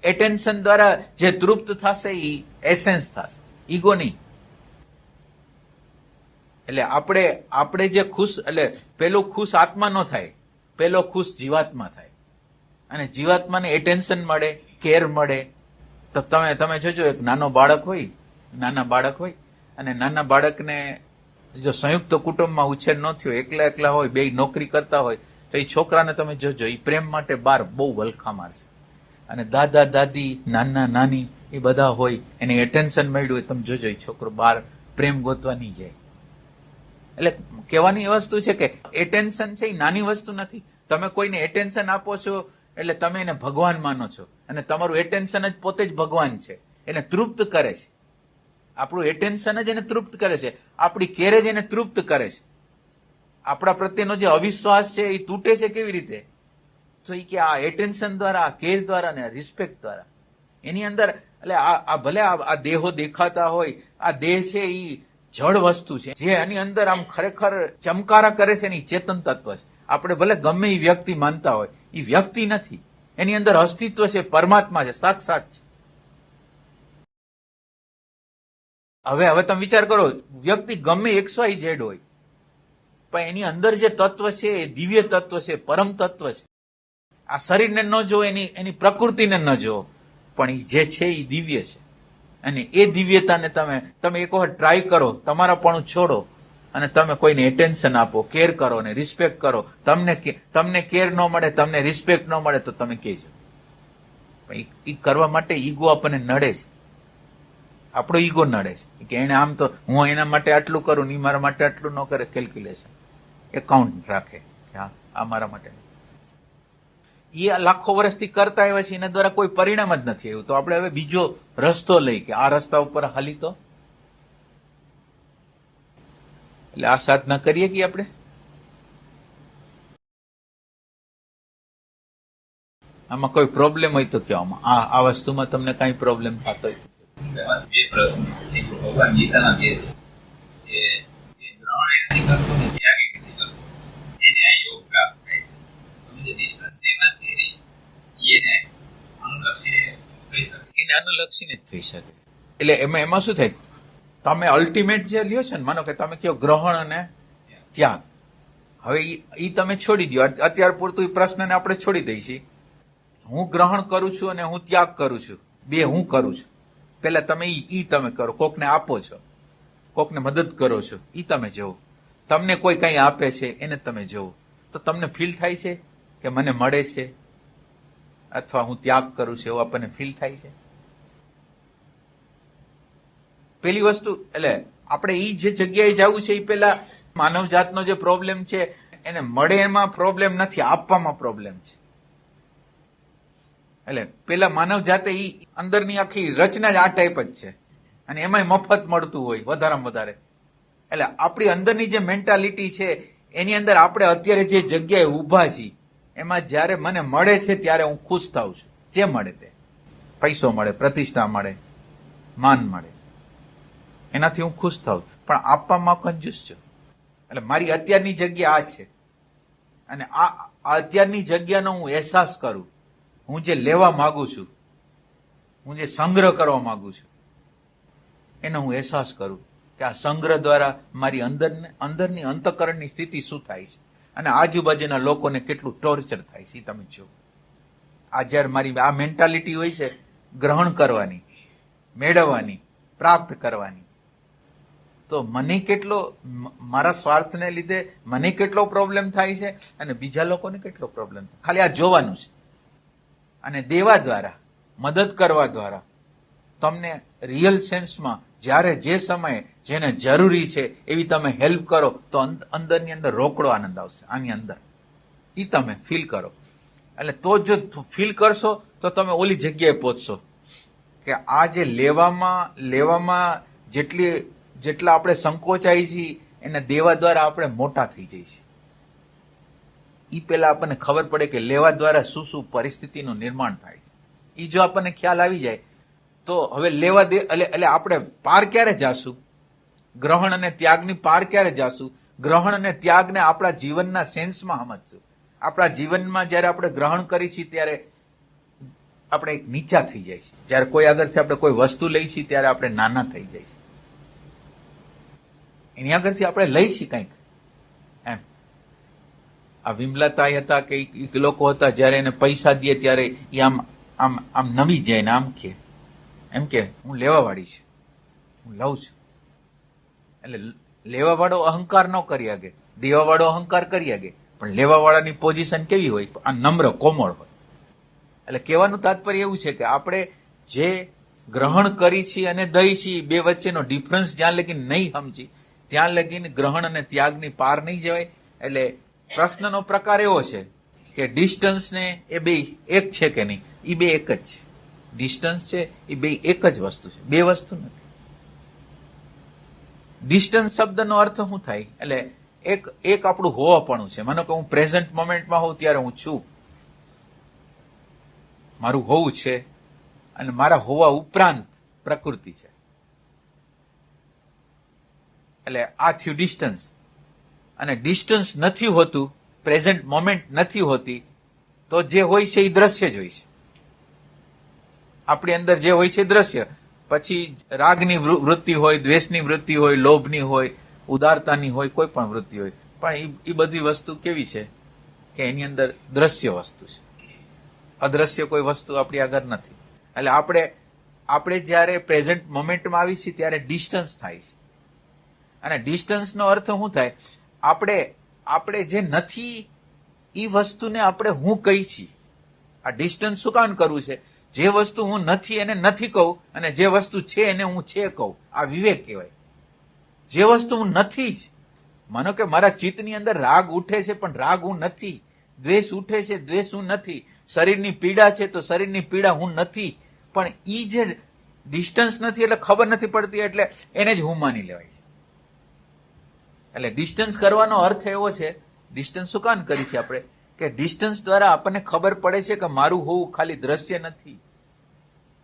એટેન્શન દ્વારા જે તૃપ્ત થશે એ એસેન્સ થશે, ઈગો નહીં. એટલે આપણે જે ખુશ, એટલે પેલો ખુશ આત્મા ન થાય, પેલો ખુશ જીવાત્મા થાય. અને જીવાત્માને એટેન્શન મળે, કેર મળે. તો તમે જોજો, એક નાના બાળક હોય અને નાના બાળકને જો સંયુક્ત કુટુંબમાં ઉછેર ન થયો, એકલા હોય, બે નોકરી કરતા હોય, તો એ છોકરાને તમે જોજો, એ પ્રેમ માટે બહાર બહુ વલખા મારશે. અને દાદા દાદી, નાની એ બધા હોય, એને એટેન્શન મળ્યું હોય, તમે જોજો એ છોકરો બહાર પ્રેમ ગોતવા નહીં જાય. એટલે કહેવાની વસ્તુ છે કે એટેન્શન છે એ નાની વસ્તુ નથી. તમે કોઈને એટેન્શન આપો છો એટલે તમે એને ભગવાન માનો છો, અને તમારું એટેન્શન જ પોતે જ ભગવાન છે. એને તૃપ્ત કરે છે. આપણું એટેન્શન જ એને તૃપ્ત કરે છે, આપણી કેર જ એને તૃપ્ત કરે છે. આપણા પ્રત્યેનો જે અવિશ્વાસ છે એ તૂટે છે કેવી રીતે? તો એ કે આ એટેન્શન દ્વારા, આ કેર દ્વારા ને રિસ્પેક્ટ દ્વારા. એની અંદર એટલે આ ભલે આ દેહો દેખાતા હોય, આ દેહ છે એ જળ વસ્તુ છે, જે એની અંદર આમ ખરેખર ચમકારા કરે છે એની ચેતન તત્વ છે. આપણે ભલે ગમે એ વ્યક્તિ માનતા હોય, એ વ્યક્તિ નથી, એની અંદર અસ્તિત્વ છે, પરમાત્મા છે, સાક્ષાત છે. હવે તમે વિચાર કરો, વ્યક્તિ ગમે XYZ હોય, પણ એની અંદર જે તત્વ છે એ દિવ્ય તત્વ છે, પરમ તત્વ છે. આ શરીરને ન જો, એની પ્રકૃતિને ન જો, પણ એ જે છે એ દિવ્ય છે. અને એ દિવ્યતાને તમે એક વખત ટ્રાય કરો, તમારાપણું છોડો અને તમે કોઈને એટેન્શન આપો, કેર કરો ને રિસ્પેક્ટ કરો. તમને કેર ન મળે, તમને રિસ્પેક્ટ ન મળે તો તમે કહેજો. પણ એ કરવા માટે ઈગો આપણને નડે છે. આપણો ઈગો નડે છે કે એને આમ તો હું એના માટે આટલું કરું ને મારા માટે આટલું ન કરે. કેલ્ક્યુલેશન, એકાઉન્ટ રાખે કે હા આ મારા માટે. એ લાખો વર્ષથી કરતા આવ્યા છે, એના દ્વારા કોઈ પરિણામ જ નથી આવ્યું. તો આપણે હવે બીજો રસ્તો લઈ કે આ રસ્તા ઉપર હાલી તો એટલે આ સાધના કરીએ કે આપણે આમાં કોઈ પ્રોબ્લેમ હોય તો કયો. આમાં આ વસ્તુમાં તમને કઈ પ્રોબ્લેમ થતો હોય? બે પ્રશ્ન. એક ભગવાન ગીતાના કહે છે કે જે ગ્રહણ નથી કરતો ને ત્યાગ નથી કરતો એને આ યોગ પ્રાપ્ત થાય છે. તમે જે ડિસ્ટન્સ ની વાત કરી એને અનુલક્ષીને થઈ શકે, એને અનુલક્ષીને જ થઈ શકે. એટલે એમાં શું થાય, તમે અલ્ટિમેટ જે લ્યો છો ને, માનો કે તમે કયો ગ્રહણ અને ત્યાગ, હવે ઈ તમે છોડી દો. અત્યાર પૂરતું એ પ્રશ્નને આપણે છોડી દઈશી. હું ગ્રહણ કરું છું અને હું ત્યાગ કરું છું, બે હું કરું છું. પેલા તમે તમે કરો, કોકને આપો છો, કોકને મદદ કરો છો, ઈ તમે જોવો. તમને કોઈ કઈ આપે છે એને તમે જોવો, તો તમને ફીલ થાય છે કે મને મળે છે અથવા હું ત્યાગ કરું છું એવું આપણને ફીલ થાય છે. પેલી વસ્તુ એટલે આપણે ઈ જે જગ્યાએ જવું છે એ પેલા માનવ જાતનો જે પ્રોબ્લેમ છે એને મળે એમાં પ્રોબ્લેમ નથી, આપવામાં પ્રોબ્લેમ છે. એટલે પેલા માનવ જાતે ઈ અંદરની આખી રચના જ આ ટાઈપ જ છે અને એમાંય મફત મળતું હોય વધારેમાં વધારે. એટલે આપણી અંદરની જે મેન્ટાલિટી છે એની અંદર આપણે અત્યારે જે જગ્યાએ ઊભા છીએ એમાં જ્યારે મને મળે છે ત્યારે હું ખુશ થાઉં છું. જે મળે તે, પૈસો મળે, પ્રતિષ્ઠા મળે, માન મળે, એનાથી હું ખુશ થાઉં. પણ આપવામાં કંજૂસ છું. એટલે મારી અત્યારની જગ્યા આ છે અને આ અત્યારની જગ્યાનો હું અહેસાસ કરું. હું જે લેવા માંગુ છું, હું જે સંગ્રહ કરવા માંગુ છું, એનો હું અહેસાસ કરું કે આ સંગ્રહ દ્વારા મારી અંદરની અંતઃકરણની સ્થિતિ શું થાય છે અને આજુબાજુના લોકોને કેટલું ટોર્ચર થાય છે એ તમે જો. આ જ્યારે મારી આ મેન્ટાલિટી હોય છે ગ્રહણ કરવાની, મેળવવાની, પ્રાપ્ત કરવાની, તો મને કેટલો મારા સ્વાર્થને લીધે મને કેટલો પ્રોબ્લેમ થાય છે અને બીજા લોકોને કેટલો પ્રોબ્લેમ થાય. ખાલી આ જોવાનું છે. અને દેવા દ્વારા, મદદ કરવા દ્વારા તમને રિયલ સેન્સમાં જ્યારે જે સમયે જેને જરૂરી છે એવી તમે હેલ્પ કરો તો અંદરની અંદર રોકડો આનંદ આવશે. આની અંદર એ તમે ફીલ કરો. એટલે તો જો ફીલ કરશો તો તમે ઓલી જગ્યાએ પહોંચશો કે આ જે લેવામાં જેટલા આપણે સંકોચાઈ છીએ એને દેવા દ્વારા આપણે મોટા થઈ જઈએ છીએ. ઈ પેલા આપણને ખબર પડે કે લેવા દ્વારા શું શું પરિસ્થિતિનું નિર્માણ થાય છે. ઈ જો આપણને ખ્યાલ આવી જાય તો હવે લેવા દે એટલે આપણે પાર ક્યારે જાશું? ગ્રહણ અને ત્યાગની પાર ક્યારે જાશું? ગ્રહણ અને ત્યાગને આપણા જીવનના સેન્સમાં સમજશું. આપણા જીવનમાં જ્યારે આપણે ગ્રહણ કરી છીએ ત્યારે આપણે એક નીચા થઈ જાય છે. જ્યારે કોઈ આગળથી આપણે કોઈ વસ્તુ લઈ છીએ ત્યારે આપણે નાના થઈ જાય છે. એની આગળથી આપણે લઈ છીએ કંઈક એમ. આ વિમલાતાઈ હતા કે લોકો હતા, જ્યારે એને પૈસા દે ત્યારે એ આમ આમ આમ નમી જાય ને આમ કે એમ કે હું લેવાવાળી છું, હું લઉં છું. એટલે લેવાવાળો અહંકાર ન કરી શકે, દેવાવાળો અહંકાર કરી શકે, પણ લેવાવાળાની પોઝિશન કેવી હોય? આ નમ્ર, કોમળ હોય. એટલે કહેવાનું તાત્પર્ય એવું છે કે આપણે જે ગ્રહણ કરી છીએ અને દઈ છીએ બે વચ્ચેનો ડિફરન્સ જ્યાં લગીને નહીં સમજી ત્યાં લગીને ગ્રહણ અને ત્યાગની પાર નહીં જવાય. એટલે પ્રશ્નનો પ્રકાર એવો છે કે ડિસ્ટન્સ ને એ બે એક છે કે નહીં? એ બે એક જ છે. ડિસ્ટન્સ છે એ બે એક જ વસ્તુ છે, બે વસ્તુ નથી. ડિસ્ટન્સ શબ્દનો અર્થ શું થાય? એટલે એક આપણું હોવાપણું છે. માનો કે હું પ્રેઝન્ટ મોમેન્ટમાં હોઉં ત્યારે હું છું, મારું હોવું છે, અને મારા હોવા ઉપરાંત પ્રકૃતિ છે. એટલે આ થયું ડિસ્ટન્સ. અને ડિસ્ટન્સ નથી હોતું, પ્રેઝન્ટ મોમેન્ટ નથી હોતી, તો જે હોય છે એ દ્રશ્ય જ હોય છે. આપણી અંદર જે હોય છે દ્રશ્ય. પછી રાગની વૃત્તિ હોય, દ્વેષની વૃત્તિ હોય, લોભની હોય, ઉદારતાની હોય, કોઈ પણ વૃત્તિ હોય, પણ એ બધી વસ્તુ કેવી છે કે એની અંદર દ્રશ્ય વસ્તુ છે. અદ્રશ્ય કોઈ વસ્તુ આપણી આગળ નથી. એટલે આપણે જ્યારે પ્રેઝન્ટ મોમેન્ટમાં આવી છીએ ત્યારે ડિસ્ટન્સ થાય છે. અને ડિસ્ટન્સનો અર્થ શું થાય? આપણે જે નથી એ વસ્તુને આપણે હું કહી છીએ. આ ડિસ્ટન્સ શું કામ કરવું છે જે વસ્તુ હું નથી એને નથી કહું, અને જે વસ્તુ છે એને હું છે કહું. આ વિવેક કહેવાય. જે વસ્તુ હું નથી જ, માનો કે મારા ચિત્તની અંદર રાગ ઉઠે છે, પણ રાગ હું નથી. દ્વેષ ઉઠે છે, દ્વેષ હું નથી. શરીરની પીડા છે, તો શરીરની પીડા હું નથી. પણ ઈ જે ડિસ્ટન્સ નથી એટલે ખબર નથી પડતી, એટલે એને જ હું માની લેવાય છે. એટલે ડિસ્ટન્સ કરવાનો અર્થ એવો છે, ડિસ્ટન્સ શું કામ કરી છે આપણે, કે ડિસ્ટન્સ દ્વારા આપણને ખબર પડે છે કે મારું હોવું ખાલી દ્રશ્ય નથી.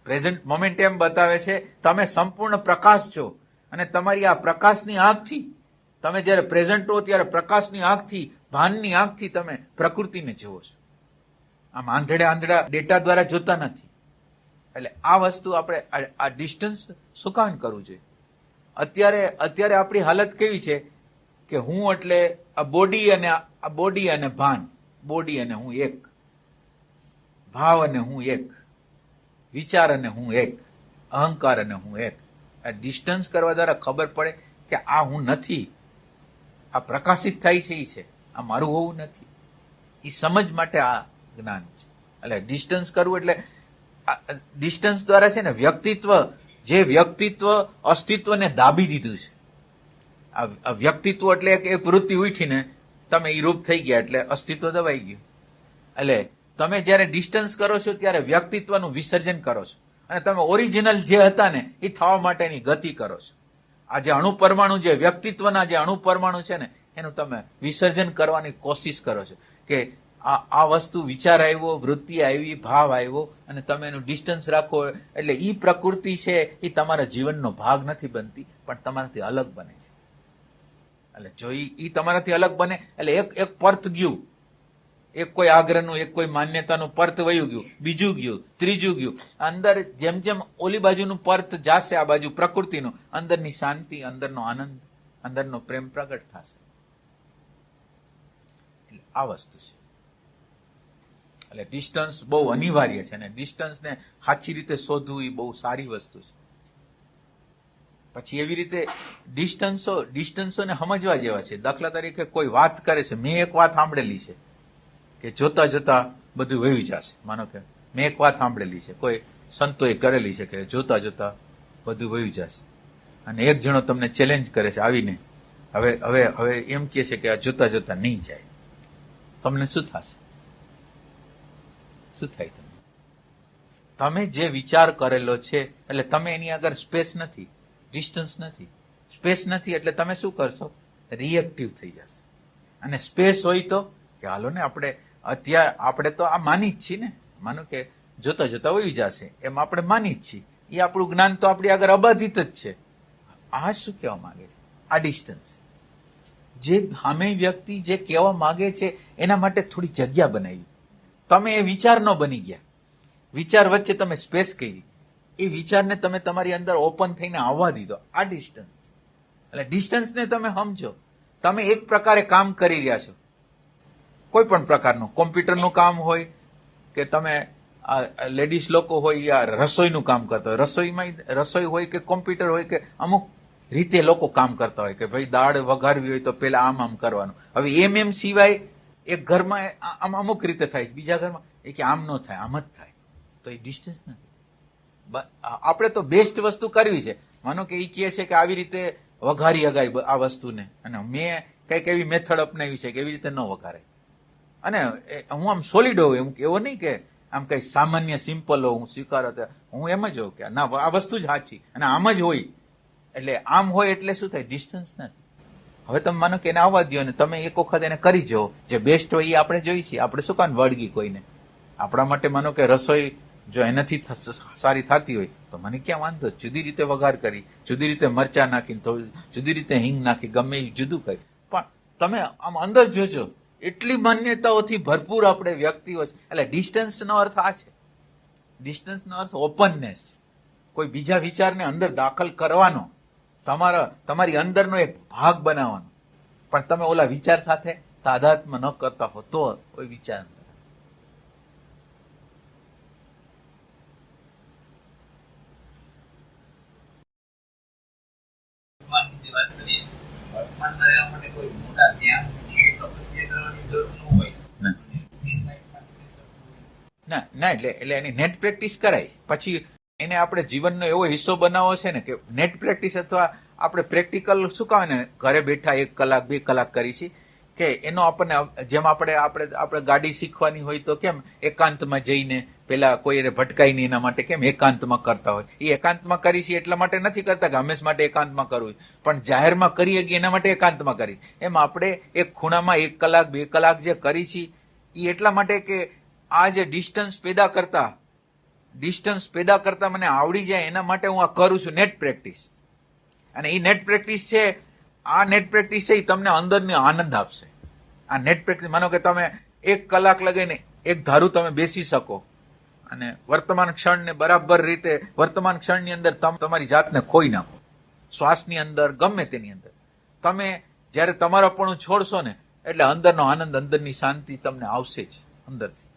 પ્રેઝન્ટ મોમેન્ટ એમ બતાવે છે તમે સંપૂર્ણ પ્રકાશ છો, અને તમારી આ પ્રકાશની આંખથી તમે જ્યારે પ્રેઝન્ટ હો ત્યારે પ્રકાશની આંખથી, ભાનની આંખથી તમે પ્રકૃતિને જુઓ છો. આમ આંધળા ડેટા દ્વારા જોતા નથી. એટલે આ વસ્તુ આપણે આ ડિસ્ટન્સ શું કામ કરવું જોઈએ. અત્યારે આપણી હાલત કેવી છે કે હું એટલે આ બોડી અને ભાન, બોડી અને હું એક, ભાવ અને હું એક, વિચાર અને હું એક, અહંકાર અને હું એક. આ ડિસ્ટન્સ કરવા દ્વારા ખબર પડે કે આ હું નથી. આ પ્રકાશિત થાય છે, એ છે, આ મારું હોવું નથી. એ સમજ માટે આ જ્ઞાન છે. એટલે ડિસ્ટન્સ કરવું એટલે ડિસ્ટન્સ દ્વારા છે ને વ્યક્તિત્વ અસ્તિત્વને દાબી દીધું છે. આ વ્યક્તિત્વ એટલે એક વૃત્તિ ઉઠીને તમે એ રૂપ થઈ ગયા, એટલે અસ્તિત્વ દબાઈ ગયું. એટલે તમે જયારે ડિસ્ટન્સ કરો છો ત્યારે વ્યક્તિત્વનું વિસર્જન કરો છો, અને તમે ઓરિજિનલ જે હતા ને એ થવા માટેની ગતિ કરો છો. આ જે અણુ પરમાણુ, જે વ્યક્તિત્વના જે અણુ પરમાણુ છે ને, એનું તમે વિસર્જન કરવાની કોશિશ કરો છો. કે આ વસ્તુ વિચાર આવ્યો, વૃત્તિ આવી, ભાવ આવ્યો, અને તમે એનું ડિસ્ટન્સ રાખો, એટલે ઈ પ્રકૃતિ છે એ તમારા જીવનનો ભાગ નથી બનતી, પણ તમારાથી અલગ બને છે. એટલે જો ઈ તમારાથી અલગ બને એટલે એક પર્થ ગયું, એક કોઈ આગ્રહનું, એક કોઈ માન્યતાનું પર્થ વયું ગયું, બીજું ગયું, ત્રીજું ગયું. અંદર જેમ જેમ ઓલી બાજુનું પર્થ જાશે, આ બાજુ પ્રકૃતિનું, અંદરની શાંતિ, અંદરનો આનંદ, અંદરનો પ્રેમ પ્રગટ થશે. એટલે આ વસ્તુ છે. એટલે ડિસ્ટન્સ બહુ અનિવાર્ય છે, અને ડિસ્ટન્સને સાચી રીતે શોધવું એ બહુ સારી વસ્તુ છે. પછી એવી રીતે ડિસ્ટન્સોને સમજવા જેવા છે. દાખલા તરીકે કોઈ વાત કરે છે, મેં એક વાત સાંભળેલી છે કે જોતા જોતા બધું વયું જશે. માનો કે મેં એક વાત સાંભળેલી છે, કોઈ સંતોએ કરેલી છે કે જોતા જોતા બધું વયું જશે. અને એક જણો તમને ચેલેન્જ કરે છે આવીને, હવે એમ કહે છે કે આ જોતા જોતા નહીં જાય. તમને શું થશે? શું થાય? તમે જે વિચાર કરેલો છે એટલે તમે એની આગળ સ્પેસ નથી, ડિસ્ટન્સ નથી. સ્પેસ નથી એટલે તમે શું કરશો? રિએક્ટિવ થઈ જશે. અને સ્પેસ હોય તો કે હાલો ને આપણે તો આ માની જ છીએ ને, માનો કે જોતા જોતા વહી જશે એમ આપણે માની જ છીએ. એ આપણું જ્ઞાન તો આપણી આગળ અબાધિત જ છે. આ શું કહેવા માંગે છે? આ ડિસ્ટન્સ. જે સામે વ્યક્તિ જે કહેવા માંગે છે એના માટે થોડી જગ્યા બનાવી. તમે એ વિચાર ન બની ગયા, વિચાર વચ્ચે તમે સ્પેસ કરી, એ વિચારને તમે તમારી અંદર ઓપન થઈને આવવા દીધો. આ ડિસ્ટન્સ. એટલે ડિસ્ટન્સને તમે સમજો. તમે એક પ્રકારે કામ કરી રહ્યા છો, કોઈ પણ પ્રકારનું, કોમ્પ્યુટરનું કામ હોય કે તમે લેડીઝ લોકો હોય યા રસોઈનું કામ કરતા હોય, રસોઈ હોય કે કોમ્પ્યુટર હોય કે અમુક રીતે લોકો કામ કરતા હોય કે ભાઈ દાળ વઘારવી હોય તો પેલા આમ કરવાનું. હવે એમ સિવાય એક ઘરમાં આમ અમુક રીતે થાય, બીજા ઘરમાં એ કે આમ ન થાય, આમ જ થાય. તો એ ડિસ્ટન્સ નથી. આપણે તો બેસ્ટ વસ્તુ કરવી છે. માનો કે એ કહે છે કે આવી રીતે વઘારી અગાય આ વસ્તુને, અને મેં કંઈક એવી મેથડ અપનાવી છે કે એવી રીતે ન વઘારે. અને હું આમ સોલિડ હોઉં, એમ એવો નહીં કે આમ કઈ સામાન્ય સિમ્પલ હોઉં, હું સ્વીકારો. હું એમ જ હોઉં કે ના, આ વસ્તુ જ સાચી અને આમ જ હોય. એટલે આમ હોય એટલે શું થાય? ડિસ્ટન્સ નથી. હવે તમે માનો કે એને આવવા દો અને તમે એક વખત એને કરી જો, જે બેસ્ટ હોય એ આપણે જોઈ છીએ. આપણે શું કામ વળગી કોઈને? આપણા માટે માનો કે રસોઈ જો એનાથી સારી થતી હોય તો મને ક્યાં વાંધો? જુદી રીતે વઘાર કરી, જુદી રીતે મરચા નાખીને, તો જુદી રીતે હિંગ નાખી, ગમે એ જુદું કરી. પણ તમે આમ અંદર જોજો, એટલી માન્યતાઓથી ભરપૂર આપણે વ્યક્તિઓ છે. એટલે ડિસ્ટન્સનો અર્થ આ છે. ડિસ્ટન્સનો અર્થ ઓપનનેસ. કોઈ બીજા વિચારને અંદર દાખલ કરવાનો, તમારી અંદરનો એક ભાગ બનાવવાનો. પણ તમે ઓલા વિચાર સાથે તાદાત્મ્ય ન કરતા હો તો કોઈ વિચાર. ના ના એટલે એની નેટ પ્રેક્ટિસ કરાય, પછી એને આપણે જીવનનો એવો હિસ્સો બનાવવો છે ને કે નેટ પ્રેક્ટિસ અથવા આપણે પ્રેક્ટિકલ શું કહેવાય ને, ઘરે બેઠા 1 કલાક 2 કલાક કરી છે કે એનો આપણને, જેમ આપણે ગાડી શીખવાની હોય તો કેમ એકાંતમાં જઈને પેલા કોઈ એને ભટકાય નહીં એના માટે કેમ એકાંતમાં કરતા હોય, એ એકાંતમાં કરી છે એટલા માટે નથી કરતા કે હંમેશા માટે એકાંતમાં કરવું, પણ જાહેરમાં કરી શકીએ એના માટે એકાંતમાં કરી. એમ આપણે એક ખૂણામાં 1 કલાક 2 કલાક જે કરી છે એ એટલા માટે કે આ જે ડિસ્ટન્સ પેદા કરતા મને આવડી જાય એના માટે હું આ કરું છું નેટ પ્રેક્ટિસ. અને એ નેટ પ્રેક્ટિસ છે, આ નેટ પ્રેક્ટિસ છે એ તમને અંદરનો આનંદ આપશે. આ નેટ પ્રેક્ટિસ, માનો કે તમે 1 કલાક લગાવીને એક ધારું તમે બેસી શકો અને વર્તમાન ક્ષણને બરાબર રીતે વર્તમાન ક્ષણની અંદર તમારી જાતને ખોઈ નાખો, શ્વાસની અંદર ગમે તેની અંદર તમે જ્યારે તમારાપણું છોડશો ને એટલે અંદરનો આનંદ, અંદરની શાંતિ તમને આવશે જ અંદરથી.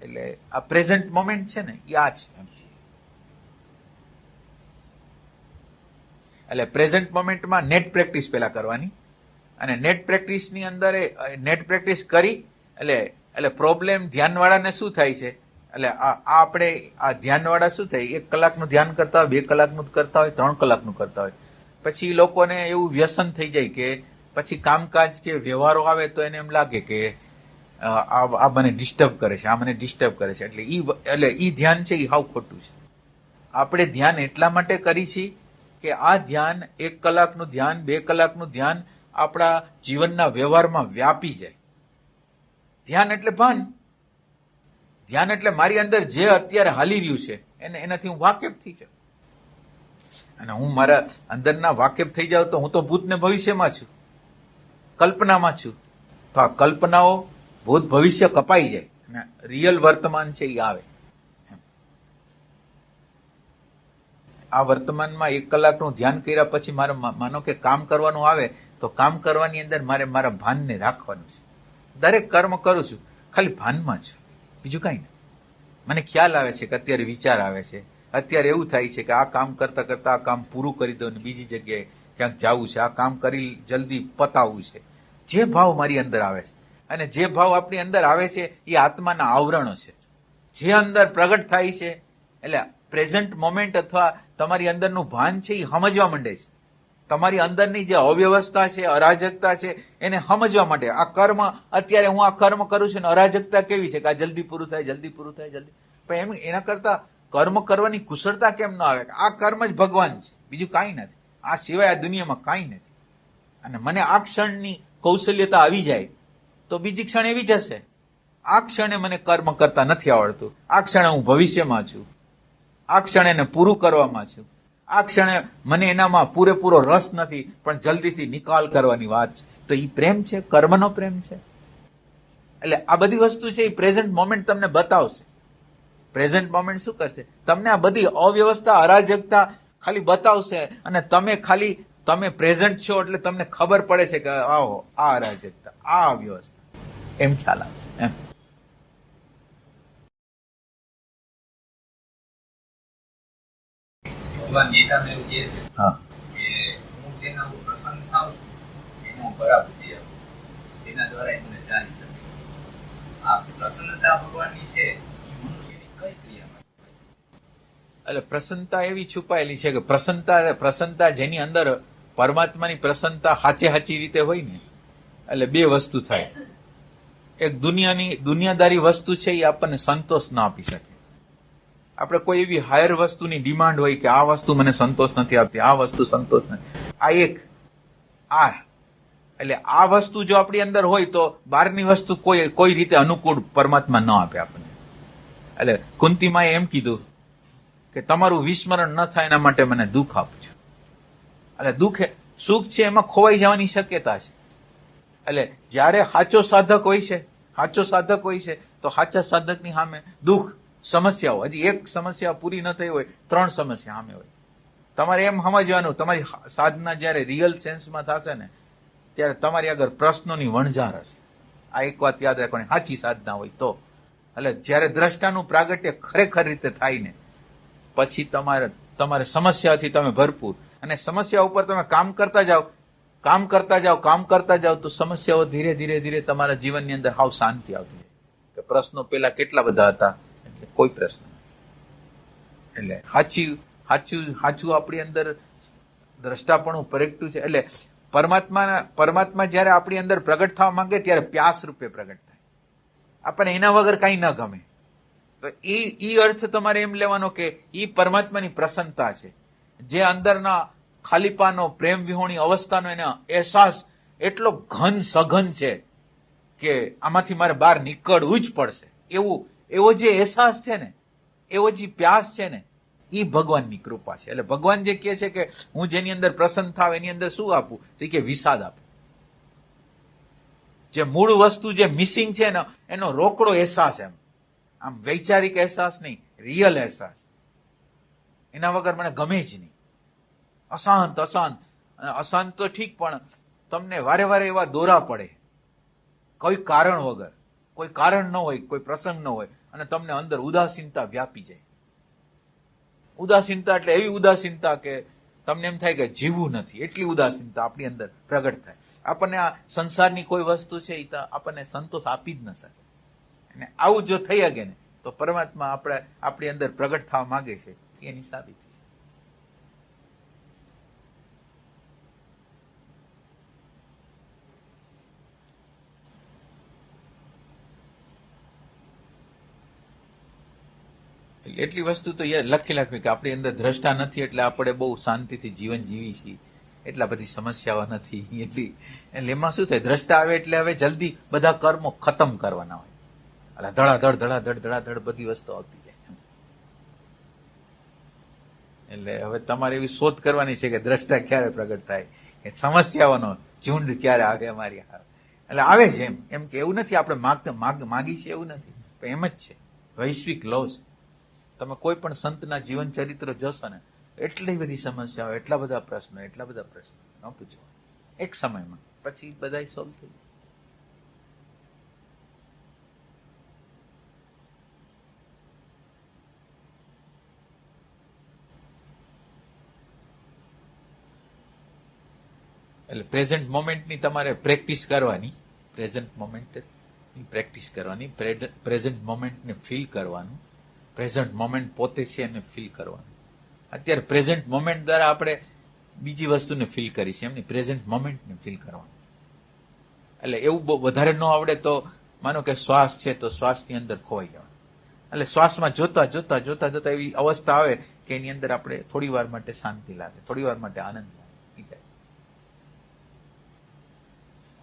એટલે આ પ્રેઝન્ટ મોમેન્ટ છે ને એ આ છે. એટલે પ્રેઝન્ટ મોમેન્ટમાં નેટ પ્રેક્ટિસ પેલા કરવાની, અને નેટ પ્રેક્ટિસની અંદર નેટ પ્રેક્ટિસ કરી એટલે પ્રોબ્લેમ ધ્યાનવાળાને શું થાય છે, એટલે આપણે આ ધ્યાનવાળા શું થાય, 1 કલાકનું ધ્યાન કરતા હોય, 2 કલાકનું કરતા હોય, 3 કલાકનું કરતા હોય, પછી લોકોને એવું વ્યસન થઈ જાય કે પછી કામકાજ કે વ્યવહારો આવે તો એને એમ લાગે કે આ મને ડિસ્ટર્બ કરે છે, આ મને ડિસ્ટર્બ કરે છે, એટલે ઈ ધ્યાન છે એ હાવ ખોટું છે. આપણે ધ્યાન એટલા માટે કરી છીએ કે આ ધ્યાન 1 કલાકનું ધ્યાન, 2 કલાકનું ધ્યાન આપણા જીવનના વ્યવહારમાં વ્યાપી જાય. ધ્યાન એટલે ભાન, ધ્યાન એટલે મારી અંદર જે અત્યારે હાલી રહ્યું છે એનાથી હું વાકેફ થઈ જાઉં. અને હું મારા અંદરના વાકેફ થઈ જાઉં તો હું તો ભૂત ને ભવિષ્યમાં છું, કલ્પનામાં છું. તો આ કલ્પનાઓ ભૂત ભવિષ્ય કપાઈ જાય અને રિયલ વર્તમાન છે એ આવે. આ વર્તમાનમાં 1 કલાકનું ધ્યાન કર્યા પછી મારે માનો કે કામ કરવાનું આવે તો કામ કરવાની અંદર મારે મારા ભાનને રાખવાનું છે. દરેક કર્મ કરું છું ખાલી ભાનમાં છું, બીજું કાંઈ નહીં. મને ખ્યાલ આવે છે કે અત્યારે વિચાર આવે છે, અત્યારે એવું થાય છે કે આ કામ કરતા કરતા આ કામ પૂરું કરી દઉં ને બીજી જગ્યાએ ક્યાંક જવું છે, આ કામ કરી જલ્દી પતાવવું છે. જે ભાવ મારી અંદર આવે છે, અને જે ભાવ આપણી અંદર આવે છે એ આત્માના આવરણો છે, જે અંદર પ્રગટ થાય છે. એટલે પ્રેઝન્ટ મોમેન્ટ અથવા તમારી અંદરનું ભાન છે એ સમજવા માંડે છે. તમારી અંદરની જે અવ્યવસ્થા છે, અરાજકતા છે એને સમજવા માટે આ કર્મ, અત્યારે હું આ કર્મ કરું છું ને અરાજકતા કેવી છે કે આ જલ્દી પૂરું થાય, જલ્દી પૂરું થાય, જલ્દી. પણ એમ એના કરતા કર્મ કરવાની કુશળતા કેમ ન આવે? આ કર્મ જ ભગવાન છે, બીજું કાંઈ નથી. આ સિવાય આ દુનિયામાં કાંઈ નથી. અને મને આ ક્ષણની કૌશલ્યતા આવી જાય તો બીજી ક્ષણ એવી જશે. આ ક્ષણે મને કર્મ કરતા નથી આવડતું, આ ક્ષણે હું ભવિષ્યમાં છું, આ ક્ષણે એને પૂરું કરવામાં છું, આ ક્ષણે મને એનામાં પૂરેપૂરો રસ નથી પણ જલ્દીથી નિકાલ કરવાની વાત છે. તો એ પ્રેમ છે, કર્મનો પ્રેમ છે. એટલે આ બધી વસ્તુ છે એ પ્રેઝન્ટ મોમેન્ટ તમને બતાવશે. પ્રેઝન્ટ મોમેન્ટ શું કરશે? તમને આ બધી અવ્યવસ્થા, અરાજકતા ખાલી બતાવશે, અને તમે પ્રેઝન્ટ છો એટલે તમને ખબર પડે છે કે આવો આ અરાજકતા, આ અવ્યવસ્થા, એમ ખ્યાલ આવશે. એમ ભગવાન ગીતામાં એવું કહે છે કે હું જેના હું પ્રસન્ન થાઉં એને હું પરાબુદ્ધિ આપું, જેના દ્વારા એ મને જાણી શકે. આ પ્રસન્નતા ભગવાનની છે એ મનુષ્યની કઈ ક્રિયામાં? એટલે પ્રસન્નતા એવી છુપાયેલી છે કે પ્રસન્નતા જેની અંદર પરમાત્માની પ્રસન્નતા સાચી રીતે હોય ને, એટલે 2 વસ્તુ થાય. એક દુનિયાદારી વસ્તુ છે એ આપણને સંતોષ ના આપી શકે. આપણે કોઈ એવી હાયર વસ્તુની ડિમાન્ડ હોય કે આ વસ્તુ મને સંતોષ નથી આપતી, આ વસ્તુ સંતોષ નથી, એટલે આ વસ્તુ જો આપણી અંદર હોય તો બહારની વસ્તુ કોઈ રીતે અનુકૂળ પરમાત્મા ન આપે આપણને. એટલે કુંતીમાએ એમ કીધું કે તમારું વિસ્મરણ ન થાય એના માટે મને દુઃખ આપજો. એટલે સુખ છે એમાં ખોવાઈ જવાની શક્યતા છે. એટલે જ્યારે સાચો સાધક હોય છે તો સાચા સાધકની સામે દુઃખ, સમસ્યાઓ, હજી એક સમસ્યા પૂરી ન થઈ હોય 3 સમસ્યા સામે હોય. તમારે એમ સમજવાનું, તમારી સાધના જ્યારે રિયલ સેન્સમાં થશે ને ત્યારે તમારી આગળ પ્રશ્નોની વણઝાર હશે. આ એક વાત યાદ રાખવાની, સાચી સાધના હોય તો. એટલે જ્યારે દ્રષ્ટાનું પ્રાગટ્ય ખરેખર રીતે થાય ને પછી તમારે સમસ્યાથી તમે ભરપૂર, અને સમસ્યા ઉપર તમે કામ કરતા જાઓ તો સમસ્યાઓ ધીરે ધીરે તમારા જીવનની અંદર હાવ શાંતિ આવતી જાય. કે પ્રશ્નો પેલા કેટલા બધા હતા, એટલે કોઈ પ્રશ્ન નથી. એટલે સાચું આપણી અંદર દ્રષ્ટાપણું પ્રગટ્યું છે. એટલે પરમાત્મા જયારે આપણી અંદર પ્રગટ થવા માંગે ત્યારે પ્યાસ રૂપે પ્રગટ થાય. આપણને એના વગર કઈ ન ગમે. તો એ અર્થ તમારે એમ લેવાનો કે એ પરમાત્માની પ્રસન્નતા છે, જે અંદરના ખાલીપાનો પ્રેમ વિહોણી અવસ્થાનો એનો અહેસાસ એટલો સઘન છે કે આમાંથી મારે બહાર નીકળવું જ પડશે, એવો જે અહેસાસ છે ને, એવો જે પ્યાસ છે ને, એ ભગવાનની કૃપા છે. એટલે ભગવાન જે કહે છે કે હું જેની અંદર પ્રસન્ન થાવ એની અંદર શું આપું, તો કે વિષાદ આપું. જે મૂળ વસ્તુ જે મિસિંગ છે ને એનો રોકડો અહેસાસ, એમ આમ વૈચારિક અહેસાસ નહીં, રિયલ અહેસાસ. એના વગર મને ગમે જ નહીં. અશાંત તો ઠીક, પણ તમને વારે વારે એવા દોરા પડે કોઈ કારણ વગર, કોઈ કારણ ન હોય, કોઈ પ્રસંગ ન હોય, અને તમને અંદર ઉદાસીનતા વ્યાપી જાય. ઉદાસીનતા એટલે એવી ઉદાસીનતા કે તમને એમ થાય કે જીવવું નથી, એટલી ઉદાસીનતા આપણી અંદર પ્રગટ થાય. આપણને આ સંસારની કોઈ વસ્તુ છે એ તો આપણને સંતોષ આપી જ ન શકે. અને આવું જો થઈ શકે ને તો પરમાત્મા આપણી અંદર પ્રગટ થવા માંગે છે, એની સાબિતી છે. એટલી વસ્તુ તો લખી રાખવી કે આપણી અંદર દ્રષ્ટા નથી એટલે આપણે બહુ શાંતિથી જીવન જીવી છીએ, એટલા બધી સમસ્યાઓ નથી. એટલે એમાં શું થાય, દ્રષ્ટા આવે એટલે હવે જલ્દી બધા કર્મો ખતમ કરવાના હોય, એટલે ધડાધડ બધી વસ્તુ આવતી જાય. એટલે હવે તમારે એવી શોધ કરવાની છે કે દ્રષ્ટા ક્યારે પ્રગટ થાય, કે સમસ્યાઓનો ઝુંડ ક્યારે આવે અમારી. એટલે આવે છે એમ કે એવું નથી આપણે માગી છે એવું નથી, એમ જ છે. વૈશ્વિક લો છે. તમે કોઈ પણ સંતના જીવન ચરિત્ર જોશો ને, એટલી બધી સમસ્યાઓ, એટલા બધા પ્રશ્નો ન પૂછો એક સમયમાં, પછી બધા સોલ્વ થઈ જાય. એટલે પ્રેઝન્ટ મોમેન્ટની તમારે પ્રેક્ટિસ કરવાની, પ્રેઝન્ટ મોમેન્ટને ફીલ કરવાનું, પ્રેઝન્ટ મોમેન્ટ પોતે છે એને ફીલ કરવાનું. અત્યારે પ્રેઝન્ટ મોમેન્ટ દ્વારા આપણે બીજી વસ્તુને ફીલ કરી છે, એમની પ્રેઝન્ટ મોમેન્ટને ફીલ કરવાનું. એટલે એવું બહુ વધારે ન આવડે તો માનો કે શ્વાસ છે તો શ્વાસની અંદર ખોવાઈ જવાનું. એટલે શ્વાસમાં જોતા એવી અવસ્થા આવે કે એની અંદર આપણે થોડી વાર માટે શાંતિ લાગે, થોડી વાર માટે આનંદ લાગે.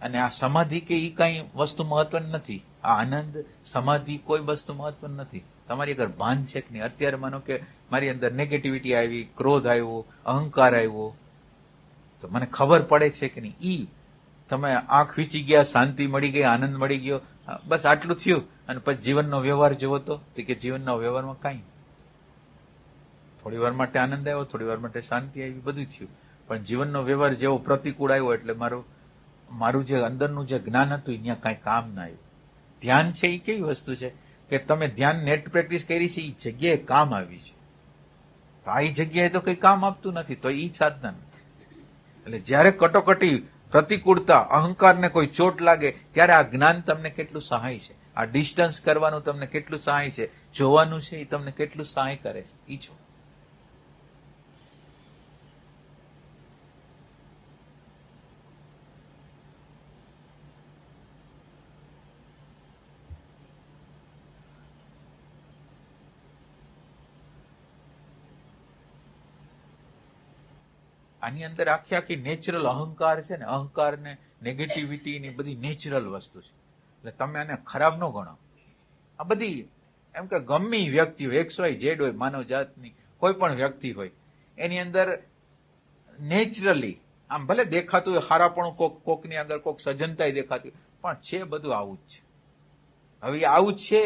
અને આ સમાધિ કે એ કઈ વસ્તુ મહત્વની નથી. આ આનંદ સમાધિ કોઈ વસ્તુ મહત્વની નથી. તમારી અગર ભાન છે કે નહીં. અત્યારે માનો કે મારી અંદર નેગેટિવિટી આવી, ક્રોધ આવ્યો, અહંકાર આવ્યો, તો મને ખબર પડે છે કે નહીં. ઈ તમે આંખ વીંચી ગયા, શાંતિ મળી ગઈ, આનંદ મળી ગયો, બસ આટલું થયું. અને પછી જીવનનો વ્યવહાર જોવો તો કે જીવનના વ્યવહારમાં કાંઈ, થોડી વાર માટે આનંદ આવ્યો, થોડી વાર માટે શાંતિ આવી, બધું થયું. પણ જીવનનો વ્યવહાર જેવો પ્રતિકૂળ આવ્યો એટલે મારું જે અંદરનું જે જ્ઞાન હતું ત્યાં કાંઈ કામ ના આવ્યું. ધ્યાન છે એ કેવી વસ્તુ છે કે તમે ધ્યાન નેટ પ્રેક્ટિસ કરી છે, એ જગ્યાએ કામ આવી છે. તો આ જગ્યાએ તો કઈ કામ આપતું નથી, તો એ સાધના નથી. એટલે જયારે કટોકટી, પ્રતિકૂળતા, અહંકારને કોઈ ચોટ લાગે ત્યારે આ જ્ઞાન તમને કેટલું સહાય છે, આ ડિસ્ટન્સ કરવાનું તમને કેટલું સહાય છે, જોવાનું છે એ તમને કેટલું સહાય કરે છે, એ જો. આની અંદર આખી નેચરલ અહંકાર છે ને, અહંકાર ને નેગેટિવિટી ની બધી નેચરલ વસ્તુ છે. એટલે તમે આને ખરાબ ન ગણો. આ બધી એમ કે ગમે વ્યક્તિ હોય, XY Z હોય, માનવ જાતની કોઈ પણ વ્યક્તિ હોય, એની અંદર નેચરલી આમ ભલે દેખાતું હોય હારાપણું, કોકની આગળ કોક સજ્જનતા દેખાતી હોય, પણ છે બધું આવું જ છે. હવે આવું જ છે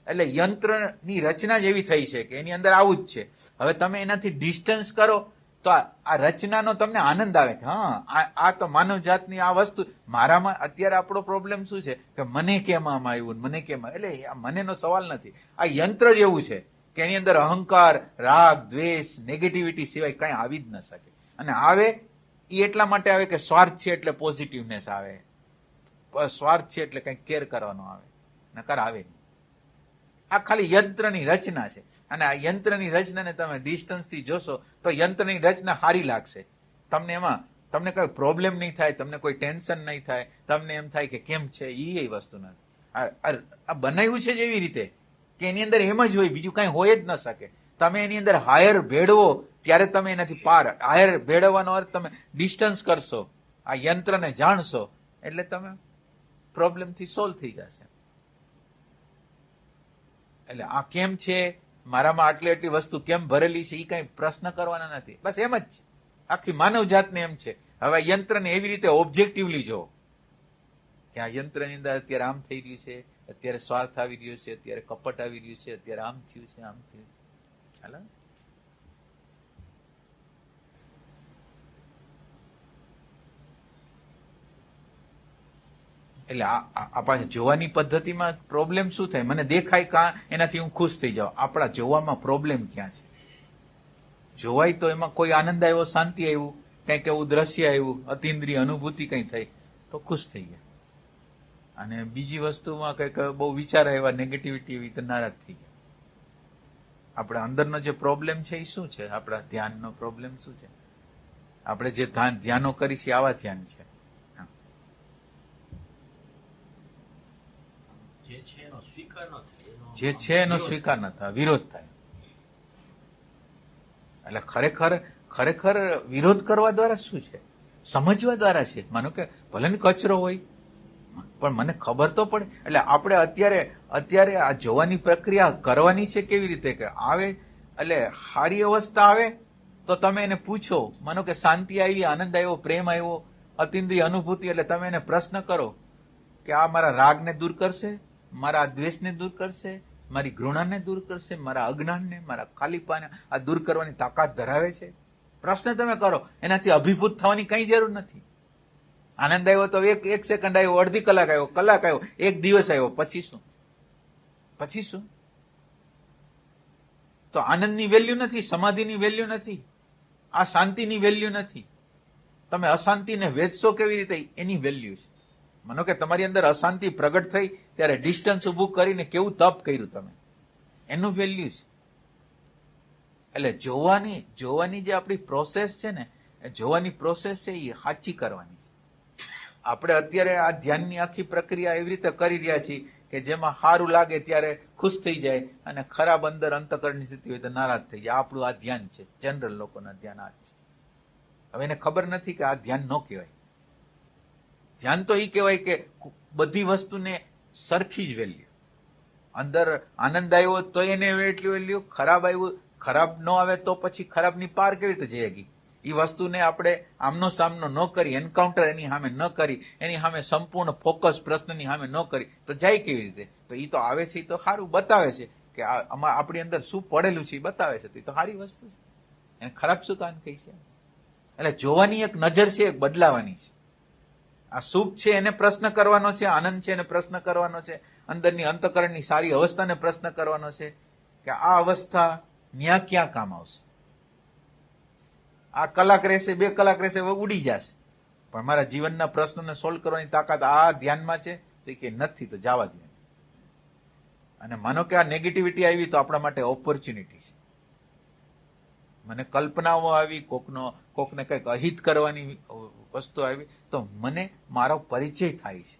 એટલે યંત્રની રચના જ એવી થઈ છે કે એની અંદર આવું જ છે. હવે તમે એનાથી ડિસ્ટન્સ કરો તો આ રચનાનો તમને આનંદ આવે કે હા આ તો માનવ જાતની આ વસ્તુ મારામાં. અત્યારે આપણો પ્રોબ્લેમ શું છે કે મને કેમ આમ આવ્યું, મને કેમ, એટલે મનેનો સવાલ નથી. આ યંત્ર જ એવું છે કે એની અંદર અહંકાર, રાગ, દ્વેષ, નેગેટિવિટી સિવાય કઈ આવી જ ન શકે. અને આવે એ એટલા માટે આવે કે સ્વાર્થ છે એટલે પોઝિટિવનેસ આવે, સ્વાર્થ છે એટલે કઈ કેર કરવાનો આવે, નકર આવે નહીં. આ ખાલી યંત્રની રચના છે. અને આ યંત્રની રચનાને તમે ડિસ્ટન્સથી જોશો તો યંત્રની રચના સારી લાગશે. તમને કોઈ પ્રોબ્લેમ નહીં થાય, તમને કોઈ ટેન્શન નહીં થાય, તમને એમ થાય કે કેમ છે. એ વસ્તુ નથી. આ બનાવ્યું છે જ એવી રીતે કે એની અંદર એમ જ હોય, બીજું કાંઈ હોય જ ન શકે. તમે એની અંદર હાયર ભેળવો ત્યારે તમે એનાથી પાર. હાયર ભેળવવાનો અર્થ તમે ડિસ્ટન્સ કરશો, આ યંત્રને જાણશો એટલે તમે પ્રોબ્લેમથી સોલ્વ થઈ જશે. એટલે આ કેમ છે, મારામાં આટલી વસ્તુ કેમ ભરેલી છે, એ કઈ પ્રશ્ન કરવાના નથી. બસ એમ જ છે. આખી માનવ જાતને એમ છે. હવે યંત્રને એવી રીતે ઓબ્જેક્ટિવલી જો કે આ યંત્રની અંદર અત્યારે આમ થઈ રહ્યું છે, અત્યારે સ્વાર્થ આવી રહ્યો છે, અત્યારે કપટ આવી રહ્યું છે, અત્યારે આમ થયું છે, આમ થયું. હાલો, એટલે આ જોવાની પદ્ધતિમાં પ્રોબ્લેમ શું થાય? મને દેખાય કા એનાથી હું ખુશ થઈ જાઉં. આપણા જોવામાં પ્રોબ્લેમ ક્યાં છે? જોવાય તો એમાં કોઈ આનંદ આવ્યો, શાંતિ આવ્યું, કંઈક એવું દ્રશ્ય આવ્યું, અતિન્દ્રિય અનુભૂતિ કંઈ થઈ તો ખુશ થઈ ગયા. અને બીજી વસ્તુમાં કંઈક બહુ વિચાર આવ્યા, નેગેટિવિટી એવી તો નારાજ થઈ ગયા. આપણા અંદરનો જે પ્રોબ્લેમ છે એ શું છે? આપણા ધ્યાનનો પ્રોબ્લેમ શું છે? આપણે જે ધ્યાનો કરી છે આવા ધ્યાન છે. જે છે એનો સ્વીકાર ન થાય, વિરોધ થાય. એટલે ખરેખર વિરોધ કરવા દ્વારા શું છે? સમજવા દ્વારા છે. માનો કે ભલે ને કચરો હોય પણ મને ખબર તો પડે. એટલે આપણે અત્યારે આ જોવાની પ્રક્રિયા કરવાની છે કેવી રીતે કે આવે એટલે સારી અવસ્થા આવે તો તમે એને પૂછો. માનો કે શાંતિ આવી, આનંદ આવ્યો, પ્રેમ આવ્યો, અતિન્દ્રિય અનુભૂતિ, એટલે તમે એને પ્રશ્ન કરો કે આ મારા રાગને દૂર કરશે, મારા દ્વેષને દૂર કરશે, મારી ઘૃણાને દૂર કરશે, મારા અજ્ઞાનને, મારા ખાલીપાને આ દૂર કરવાની તાકાત ધરાવે છે? પ્રશ્ન તમે કરો. એનાથી અભિભૂત થવાની કઈ જરૂર નથી. આનંદ આવ્યો તો એક સેકન્ડ આવ્યો, અડધી કલાક આવ્યો, કલાક આવ્યો, એક દિવસ આવ્યો, પછી શું? તો આનંદની વેલ્યુ નથી, સમાધિની વેલ્યુ નથી, આ શાંતિની વેલ્યુ નથી. તમે અશાંતિને વેચશો કેવી રીતે? એની વેલ્યુ છે. માનો કે તમારી અંદર અશાંતિ પ્રગટ થઈ ત્યારે ડિસ્ટન્સ ઉભું કરીને કેવું તપ કર્યું તમે, એનું વેલ્યુ છે. એટલે જોવાની જે આપણી પ્રોસેસ છે ને, જોવાની પ્રોસેસ છે એ સાચી કરવાની છે. આપણે અત્યારે આ ધ્યાનની આખી પ્રક્રિયા એવી રીતે કરી રહ્યા છીએ કે જેમાં સારું લાગે ત્યારે ખુશ થઈ જાય અને ખરાબ અંદર અંતકરણની સ્થિતિ હોય તો નારાજ થઈ જાય. આપણું આ ધ્યાન છે. જનરલ લોકોના ધ્યાન આ છે. હવે એને ખબર નથી કે આ ધ્યાન ન કહેવાય. ધ્યાન તો એ કહેવાય કે બધી વસ્તુને સરખી જ વેલ્યુ. અંદર આનંદ આવ્યો તો એને એટલી વેલ્યુ, ખરાબ ન આવે તો પછી ખરાબની પાર કેવી રીતે જઈગી? એ વસ્તુને આપણે આમનો સામનો ન કરી, એન્કાઉન્ટર એની સામે ન કરી, એની સામે સંપૂર્ણ ફોકસ પ્રશ્નની સામે ન કરી તો જાય કેવી રીતે? તો એ તો આવે છે, એ તો સારું બતાવે છે કે આપણી અંદર શું પડેલું છે એ બતાવે છે. તો એ તો સારી વસ્તુ છે. એને ખરાબ શું કામ કહી છે? એટલે જોવાની એક નજર છે, એક બદલાવાની છે. આ સુખ છે એને પ્રશ્ન કરવાનો છે, આનંદ છે એને પ્રશ્ન કરવાનો છે, અંદરની અંતકરણની સારી અવસ્થાને પ્રશ્ન કરવાનો છે કે આ અવસ્થા ન્યા ક્યાં કામ આવશે? આ કલાક રહેશે, 2 કલાક રહેશે, હવે ઉડી જશે. પણ મારા જીવનના પ્રશ્નોને સોલ્વ કરવાની તાકાત આ ધ્યાનમાં છે? તો કે નથી, તો જવા દે. અને માનો કે આ નેગેટિવિટી આવી તો આપણા માટે ઓપોર્ચ્યુનિટી છે. મને કલ્પનાઓ આવી, કોકને કંઈક અહિત કરવાની વસ્તુ આવી તો મને મારો પરિચય થાય છે.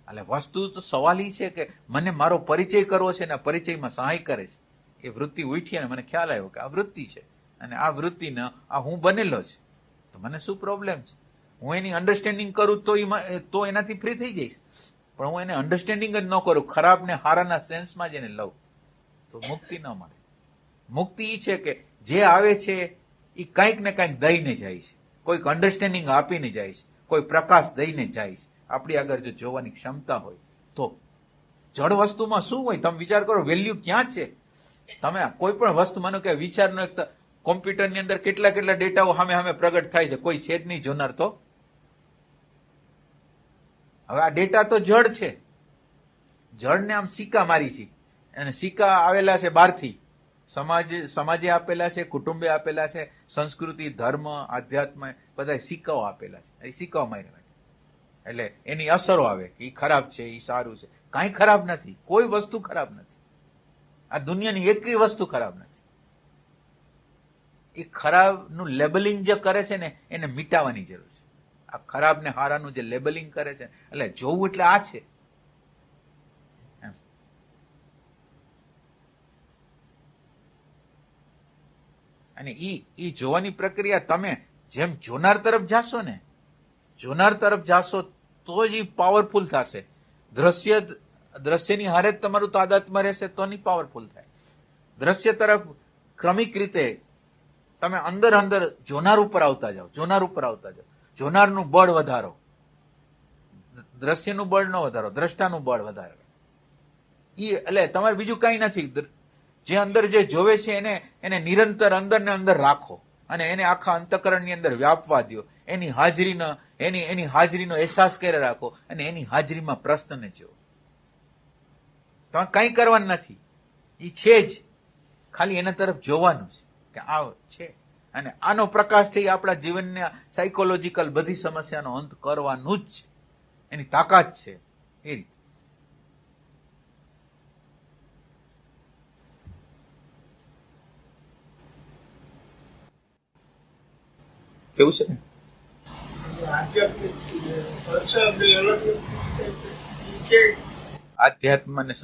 એટલે વસ્તુ તો સવાલ એ છે કે મને મારો પરિચય કરવો છે ને આ પરિચયમાં સહાય કરે છે. એ વૃત્તિ ઉઠી અને મને ખ્યાલ આવ્યો કે આ વૃત્તિ છે અને આ વૃત્તિને આ હું બનેલો છે. તો મને શું પ્રોબ્લેમ છે? હું એની અન્ડરસ્ટેન્ડિંગ કરું તો એનાથી ફ્રી થઈ જઈશ. પણ હું એને અન્ડરસ્ટેન્ડિંગ જ ન કરું, ખરાબ ને હારાના સેન્સમાં જ એને લઉં તો મુક્તિ ન મળે. મુક્તિ એ છે કે જે આવે છે એ કંઈક ને કંઈક દઈને જાય છે, કોઈક અન્ડરસ્ટેન્ડિંગ આપીને જાય છે, કોઈ પ્રકાશ દઈને જાય છે. આપણી આગળ જો જોવાની ક્ષમતા હોય તો જળ વસ્તુમાં શું હોય? તમે વિચાર કરો, વેલ્યુ ક્યાં છે? તમે કોઈ પણ વસ્તુ, માનો કે વિચારનો એક કોમ્પ્યુટરની અંદર કેટલા ડેટાઓ સામે પ્રગટ થાય છે, કોઈ છે જ નહીં જોનાર. તો હવે આ ડેટા તો જળ છે. જળને આમ સિક્કા મારી છે અને સિક્કા આવેલા છે બહારથી, સમાજે આપેલા છે, કુટુંબે આપેલા છે, સંસ્કૃતિ, ધર્મ, આધ્યાત્મ બધા સિક્કાઓ આપેલા છે. એ સિક્કાઓ માર્યા એટલે એની અસરો આવે કે એ ખરાબ છે, એ સારું છે. કાંઈ ખરાબ નથી, કોઈ વસ્તુ ખરાબ નથી. આ દુનિયાની એકેય વસ્તુ ખરાબ નથી. એ ખરાબનું લેબલિંગ જે કરે છે ને એને મિટાવવાની જરૂર છે. આ ખરાબ ને હારાનું જે લેબલિંગ કરે છે એટલે જોવું એટલે આ છે. અને ઈ જોવાની પ્રક્રિયા તમે જેમ જોનાર તરફ જાશો ને, જોનાર તરફ જાશો તો જ ઈ પાવરફુલ થશે. દ્રશ્યની હારે જ તમારું તાદાત્મ્ય રહેશે તો નહીં પાવરફુલ થાય. દ્રશ્ય તરફ ક્રમિક રીતે તમે અંદર અંદર જોનાર ઉપર આવતા જાઓ, જોનાર ઉપર આવતા જાઓ. જોનારનું બળ વધારો, દ્રશ્યનું બળ ન વધારો, દ્રષ્ટાનું બળ વધારો. ઈ એટલે તમારે બીજું કઈ નથી. જે અંદર જે જોવે છે એને નિરંતર અંદર ને અંદર રાખો અને એને આખા અંતઃકરણની અંદર વ્યાપવા દો. એની હાજરીનો અહેસાસ કરે રાખો અને એની હાજરીમાં પ્રશ્નને જુઓ. તમે કંઈ કરવાનું નથી, એ છે જ, ખાલી એના તરફ જોવાનું છે કે આ છે. અને આનો પ્રકાશ છે એ આપણા જીવનના સાયકોલોજીકલ બધી સમસ્યાનો અંત કરવાનું જ છે. એની તાકાત છે એ રીતે. કેવું છે ને આધ્યાત્મ અને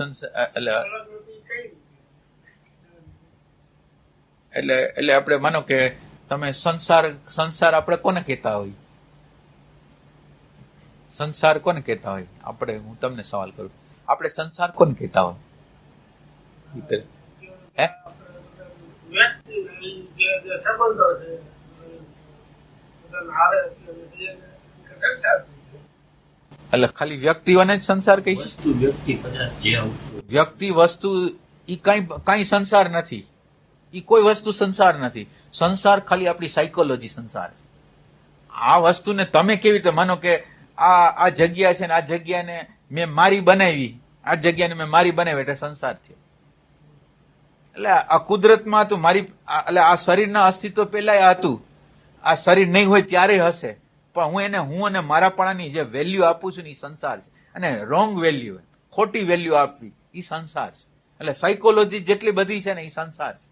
એટલે આપણે માનો કે તમે સંસાર આપણે કોને કહેતા હોય? સંસાર કોને કહેતા હોય? આપણે, હું તમને સવાલ કરું, આપણે સંસાર કોને કહેતા હોય? હે? એટલે ખાલી વ્યક્તિઓને જ સંસાર કહી છે? વ્યક્તિ વસ્તુ ઈ કઈ સંસાર નથી. ઈ કોઈ વસ્તુ સંસાર નથી. સંસાર ખાલી આપણી સાયકોલોજી સંસાર છે. આ વસ્તુને તમે કેવી રીતે માનો કે આ જગ્યા છે ને આ જગ્યાને મેં મારી બનાવી, આ જગ્યાને મેં મારી બનાવી એટલે સંસાર છે. એટલે આ કુદરતમાં હતું મારી, એટલે આ શરીરના અસ્તિત્વ પહેલા હતું. આ શરીર નહીં હોય ત્યારે હશે, પણ હું અને મારાપણાની જે વેલ્યુ આપું છું ને એ સંસાર છે. અને રોંગ વેલ્યુ, ખોટી વેલ્યુ આપવી એ સંસાર છે. એટલે સાયકોલોજી જેટલી બધી છે ને એ સંસાર છે.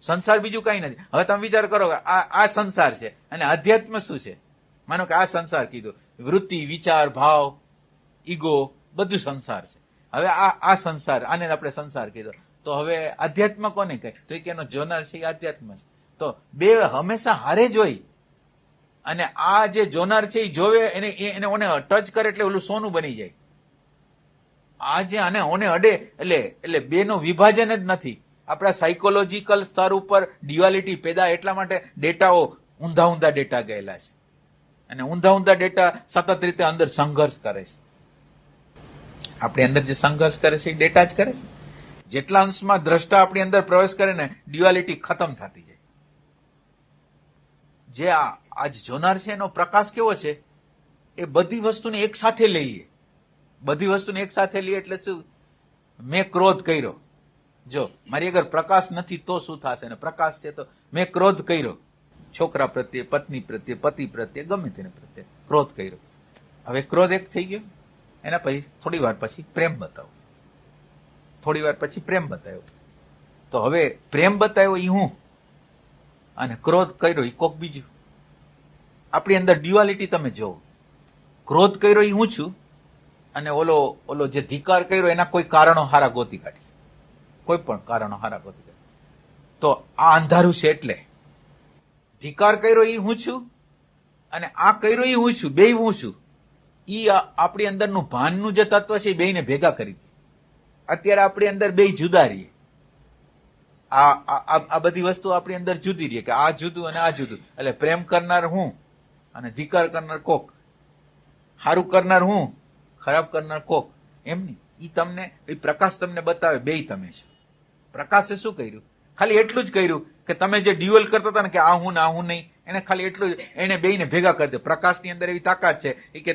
સંસાર બીજું કઈ નથી. હવે તમે વિચાર કરો કે આ સંસાર છે અને અધ્યાત્મ શું છે? માનો કે આ સંસાર કીધું, વૃત્તિ, વિચાર, ભાવ, ઈગો બધું સંસાર છે. હવે આ સંસાર, આને આપણે સંસાર કીધો, તો હવે અધ્યાત્મ કોને કહે? તો કે એનો જોનાર છે એ અધ્યાત્મ છે. તો બે હંમેશા હારે જ હોય. અને આ જે જોનાર છે એ જોવે એને ઓને ટચ કરે એટલે ઓલું સોનું બની જાય. આ જે આને ઓને અડે એટલે બેનો વિભાજન જ નથી. આપણા સાયકોલોજીકલ સ્તર ઉપર ડ્યુઆલિટી પેદા, એટલા માટે ડેટાઓ ઊંધા ડેટા ગયેલા છે. અને ઊંધા ડેટા સતત રીતે અંદર સંઘર્ષ કરે છે. આપણી અંદર જે સંઘર્ષ કરે છે એ ડેટા જ કરે છે. જેટલા અંશમાં દ્રષ્ટા આપણી અંદર પ્રવેશ કરે ને ડ્યુઆલિટી ખતમ થતી જાય. જે આજ જોનાર છે એનો પ્રકાશ કેવો છે? એ બધી વસ્તુને એક સાથે લઈએ. બધી વસ્તુને એક સાથે લઈએ એટલે શું? મેં ક્રોધ કર્યો, જો મારી આગળ પ્રકાશ નથી તો શું થશે? ને પ્રકાશ છે તો મેં ક્રોધ કર્યો, છોકરા પ્રત્યે, પત્ની પ્રત્યે, પતિ પ્રત્યે, ગમે તેને પ્રત્યે ક્રોધ કર્યો. હવે ક્રોધ એક થઈ ગયો. એના પછી થોડી વાર પછી પ્રેમ બતાવો, થોડી વાર પછી પ્રેમ બતાવ્યો. તો હવે પ્રેમ બતાવ્યો એ હું, અને ક્રોધ કર્યો એ કોક બીજું. આપણી અંદર ડ્યુઆલિટી તમે જોવો. ક્રોધ કર્યો એ હું છું, અને ઓલો જે ધિકાર કર્યો એના કોઈ કારણો હારા ગોતી કાઢી, કોઈ પણ કારણો હારા ગોતી કાઢી. તો આ અંધારું છે એટલે ધિકાર કર્યો એ હું છું, અને આ કર્યો એ હું છું, બે હું છું. ઈ આપણી અંદરનું ભાનનું જે તત્વ છે એ બેયને ભેગા કરી દે. અત્યારે આપણી અંદર બે જુદા રહીએ. આ બધી વસ્તુ આપણી અંદર જુદી રહી કે આ જુદું અને આ જુદું. એટલે પ્રેમ કરનાર હું અને ધિકાર કરનાર કોક, સારું કરનાર હું, ખરાબ કરનાર કોક. એમ નહીં, ઈ તમને એ પ્રકાશ તમને બતાવે બે તમે છે. પ્રકાશે શું કર્યું? ખાલી એટલું જ કર્યું કે તમે જે ડ્યુઅલ કરતા હતા ને કે આ હું ને આ હું નહીં, એને ખાલી એટલું જ એને બેયને ભેગા કરી દે. પ્રકાશની અંદર એવી તાકાત છે કે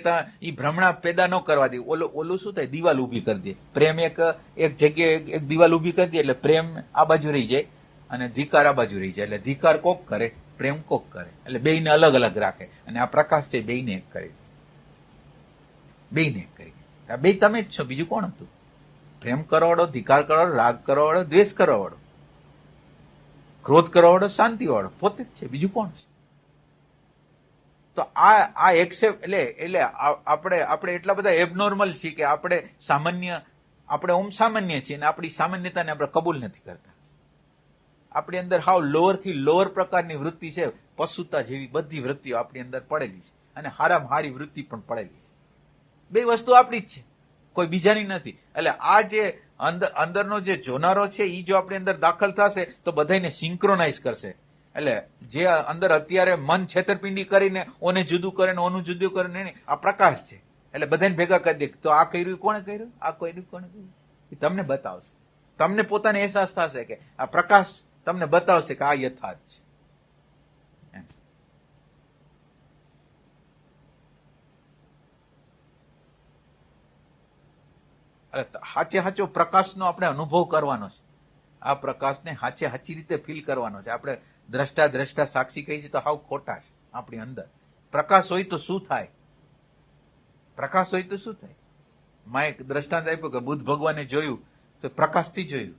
એ ભ્રમણા પેદા ન કરવા દે. ઓલું શું થાય? દિવાલ ઊભી કરી દે. પ્રેમ એક જગ્યાએ એક દિવાલ ઊભી કરી દે એટલે પ્રેમ આ બાજુ રહી જાય અને ધિકાર આ બાજુ રહી જાય. એટલે ધિકાર કોક કરે, પ્રેમ કોક કરે. એટલે બેયને અલગ અલગ રાખે. અને આ પ્રકાશ છે બેયને એક કરી દે. બેયને એક કરી દે. આ બે તમે જ છો, બીજું કોણ હતું? પ્રેમ કરવાવાળો, ધિકાર કરવાવાળો, રાગ કરવાવાળો, દ્વેષ કરવાવાળો, ક્રોધ કરવાવાળો, શાંતિવાળો પોતે જ છે, બીજું કોણ છે? તો આ એક્સેપ્ટ એટલે આપણે એટલા બધા એબનોર્મલ છીએ કે આપણે ઓમ સામાન્ય છીએ અને આપણી સામાન્યતાને આપણે કબૂલ નથી કરતા. આપણી અંદર હાવ લોઅરથી લોઅર પ્રકારની વૃત્તિ છે, પશુતા જેવી બધી વૃત્તિઓ આપણી અંદર પડેલી છે અને હારામાં હારી વૃત્તિ પણ પડેલી છે. બે વસ્તુ આપણી જ છે, કોઈ બીજાની નથી. એટલે આ જે અંદરનો જે જોનારો છે એ જો આપણી અંદર દાખલ થશે તો બધાને સિંક્રોનાઇઝ કરશે. એટલે જે અંદર અત્યારે મન છેતરપિંડી કરીને ઓને જુદું કરે ને ઓનું જુદું કરે ને આ પ્રકાશ છે. એટલે બધાને ભેગા કરી દે તો આ કર્યું કોણે કર્યું, આ કર્યું કોણે કર્યું, એ તમને બતાવશે. તમને પોતાને અહેસાસ થશે કે આ પ્રકાશ તમને બતાવશે કે આ યથાર્થ છે. હાચે હાચો પ્રકાશનો આપણે અનુભવ કરવાનો છે. આ પ્રકાશને હાચે હાચી રીતે ફીલ કરવાનો છે. આપણે દ્રષ્ટા સાક્ષી કહી છે તો હાવ ખોટા છે. આપણી અંદર પ્રકાશ હોય તો શું થાય? પ્રકાશ હોય તો શું થાય? મેં એક દ્રષ્ટાંત આપ્યું કે બુદ્ધ ભગવાને જોયું તો પ્રકાશથી જોયું.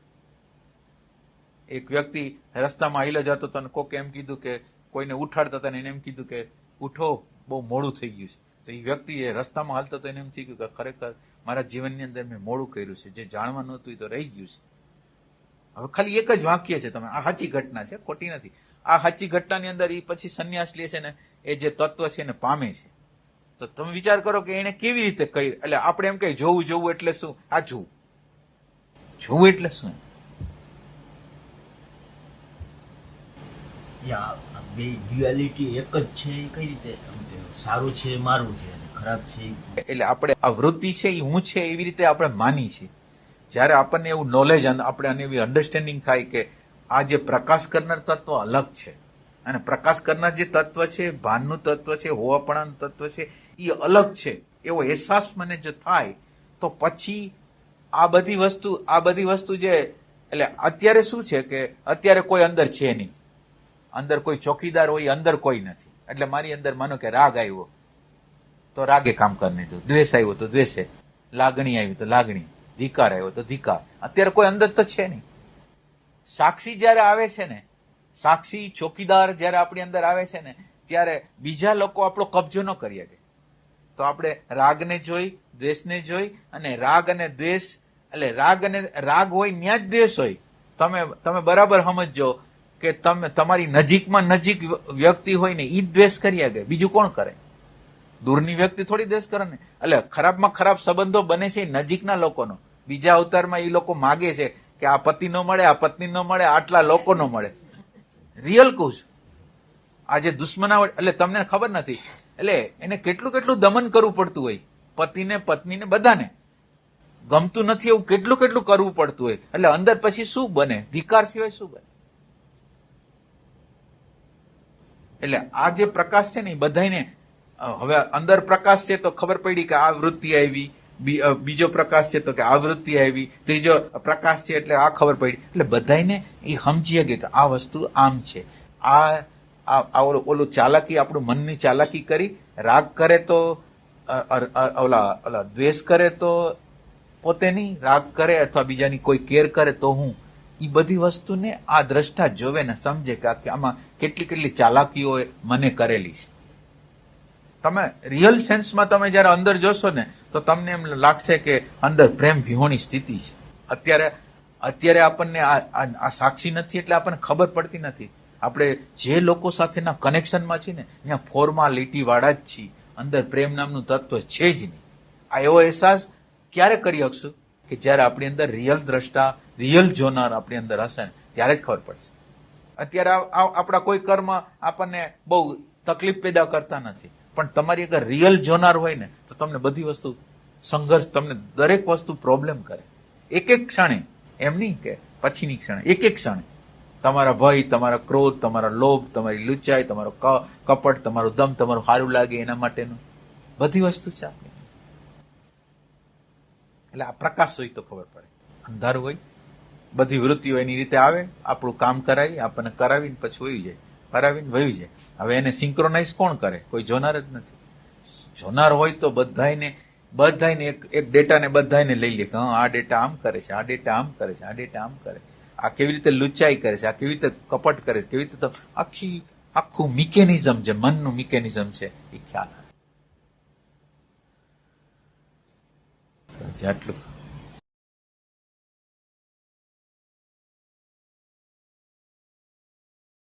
એક વ્યક્તિ રસ્તામાં હાલ્યો જતો હતો અને કોકે એમ કીધું કે કોઈને ઉઠાડતા હતા એને એમ કીધું કે ઉઠો, બહુ મોડું થઈ ગયું છે. તો એ વ્યક્તિ એ રસ્તામાં હાલતો હતો એને એમ થઈ ગયું કે ખરેખર મારા જીવનની અંદર મેં મોડું કર્યું છે, જે જાણવાનું હતું એ તો રહી ગયું છે. હવે ખાલી એક જ વાક્ય છે, તમે આ સાચી ઘટના છે, ખોટી નથી. આ સાચી ઘટનાની અંદર એ પછી સંન્યાસ લે છે ને એ જે તત્વ છે એને પામે છે. તો તમે વિચાર કરો કે એને કેવી રીતે કહી. એટલે આપણે એમ કહીએ જોવું એટલે શું? આ જોવું એટલે શું? બે ડ્યુઆલિટી એક જ છે, એ કઈ રીતે સારું છે મારું છે અને ખરાબ છે? એટલે આપણે આ વૃત્તિ છે એ હું છે એવી રીતે આપણે માની છે. જયારે આપણને એવું નોલેજ, આપણે એવી અન્ડરસ્ટેન્ડિંગ થાય કે આ જે પ્રકાશ કરનાર તત્વ અલગ છે અને પ્રકાશ કરનાર જે તત્વ છે, ભાનનું તત્વ છે, હોવાપણાનું તત્વ છે, એ અલગ છે, એવો અહેસાસ મને જો થાય તો પછી આ બધી વસ્તુ જે, એટલે અત્યારે શું છે કે અત્યારે કોઈ અંદર છે નહીં, અંદર કોઈ ચોકીદાર હોય, અંદર કોઈ નથી. એટલે મારી અંદર માનો કે રાગ આવ્યો તો રાગે કામ કરી દીધું, દ્વેષ આવ્યો તો દ્વેષે, લાગણી આવી તો લાગણી, ધિકાર આવ્યો તો ધિકાર. અત્યારે કોઈ અંદર તો છે નહીં. સાક્ષી જયારે આવે છે ને, સાક્ષી ચોકીદાર જયારે આપણી અંદર આવે છે ને, ત્યારે બીજા લોકો આપણો કબજો ન કરી શકે. તો આપણે રાગને જોઈ, દ્વેષને જોઈ, અને રાગ અને દ્વેષ, એટલે રાગ હોય ત્યાં જ દ્વેષ હોય. તમે બરાબર સમજજો કે તમારી નજીકમાં નજીક વ્યક્તિ હોય ને એ દ્વેષ કરી શકે, બીજું કોણ કરે? દૂરની વ્યક્તિ થોડી દ્વેષ કરે ને. એટલે ખરાબમાં ખરાબ સંબંધો બને છે નજીકના લોકોનો. બીજા અવતારમાં એ લોકો માગે છે કે આ પતિ ન મળે, આ પત્ની ન મળે, આટલા લોકો ન મળે. રિયલ કહું છું. આ જે દુશ્મનાવટ, એટલે તમને ખબર નથી, એટલે એને કેટલું દમન કરવું પડતું હોય, પતિને પત્નીને બધાને ગમતું નથી એવું કેટલું કરવું પડતું હોય. એટલે અંદર પછી શું બને? ધિકાર સિવાય શું બને? એટલે આ જે પ્રકાશ છે ને એ બધાને, હવે અંદર પ્રકાશ છે તો ખબર પડી કે આ વૃત્તિ આવી, બીજો પ્રકાશ છે તો કે આ વૃત્તિ આવી, ત્રીજો પ્રકાશ છે એટલે આ ખબર પડી. એટલે બધાને એ સમજી શકે કે આ વસ્તુ આમ છે. ઓલું ચાલાકી, આપણું મનની ચાલાકી કરી, રાગ કરે તો ઓલા દ્વેષ કરે તો પોતે નહીં, રાગ કરે અથવા બીજાની કોઈ કેર કરે તો હું. એ બધી વસ્તુને આ દ્રષ્ટા જોવે ને સમજે કે આમાં કેટલી ચાલાકીઓ મને કરેલી છે. તમે રિયલ સેન્સમાં તમે જયારે અંદર જોશો ને તો તમને એમ લાગશે કે અંદર પ્રેમ વિહોણી સ્થિતિ છે. અત્યારે આપણને આ સાક્ષી નથી એટલે આપણને ખબર પડતી નથી. આપણે જે લોકો સાથેના કનેક્શનમાં છીએ ને ત્યાં ફોર્માલિટી વાળા જ છીએ, અંદર પ્રેમ નામનું તત્વ છે જ નહીં. આ એવો અહેસાસ ક્યારે કરી શકશું કે જયારે આપણી અંદર રિયલ દ્રષ્ટા, રિયલ જોનાર આપણી અંદર હશે ને ત્યારે જ ખબર પડશે. અત્યારે આપણા કોઈ કર્મ આપણને બહુ તકલીફ પેદા કરતા નથી, પણ તમારી અગર રિયલ જોનાર હોય ને તો તમને બધી વસ્તુ સંઘર્ષ, તમને દરેક વસ્તુ પ્રોબ્લેમ કરે. એક ક્ષણે, એમ નહીં કે પછીની ક્ષણે, એક ક્ષણે તમારા ભય, તમારા ક્રોધ, તમારા લોભ, તમારી લુચાઈ, તમારો કપટ, તમારું દમ, તમારું સારું લાગે એના માટેનું બધી વસ્તુ છે આપણી. એટલે આ પ્રકાશ હોય તો ખબર પડે. અંધારું હોય, બધી વૃત્તિઓ એની રીતે આવે, આપણું કામ કરાવી, આપણને કરાવીને પછી વયું જાય, કરાવીને વયું જાય. હવે એને સિંક્રોનાઇઝ કોણ કરે? કોઈ જોનાર જ નથી. જોનાર હોય તો બધાને બધાને એક ડેટાને બધાને લઈ લે કે હા આ ડેટા આમ કરે છે, આ ડેટા આમ કરે છે, આ ડેટા આમ કરે, આ કેવી રીતે લુચાઈ કરે છે, આ કેવી રીતે કપટ કરે છે, કેવી રીતે તો આખું મિકેનિઝમ જે મનનું મિકેનિઝમ છે એ ખ્યાલ આવે. જેટલું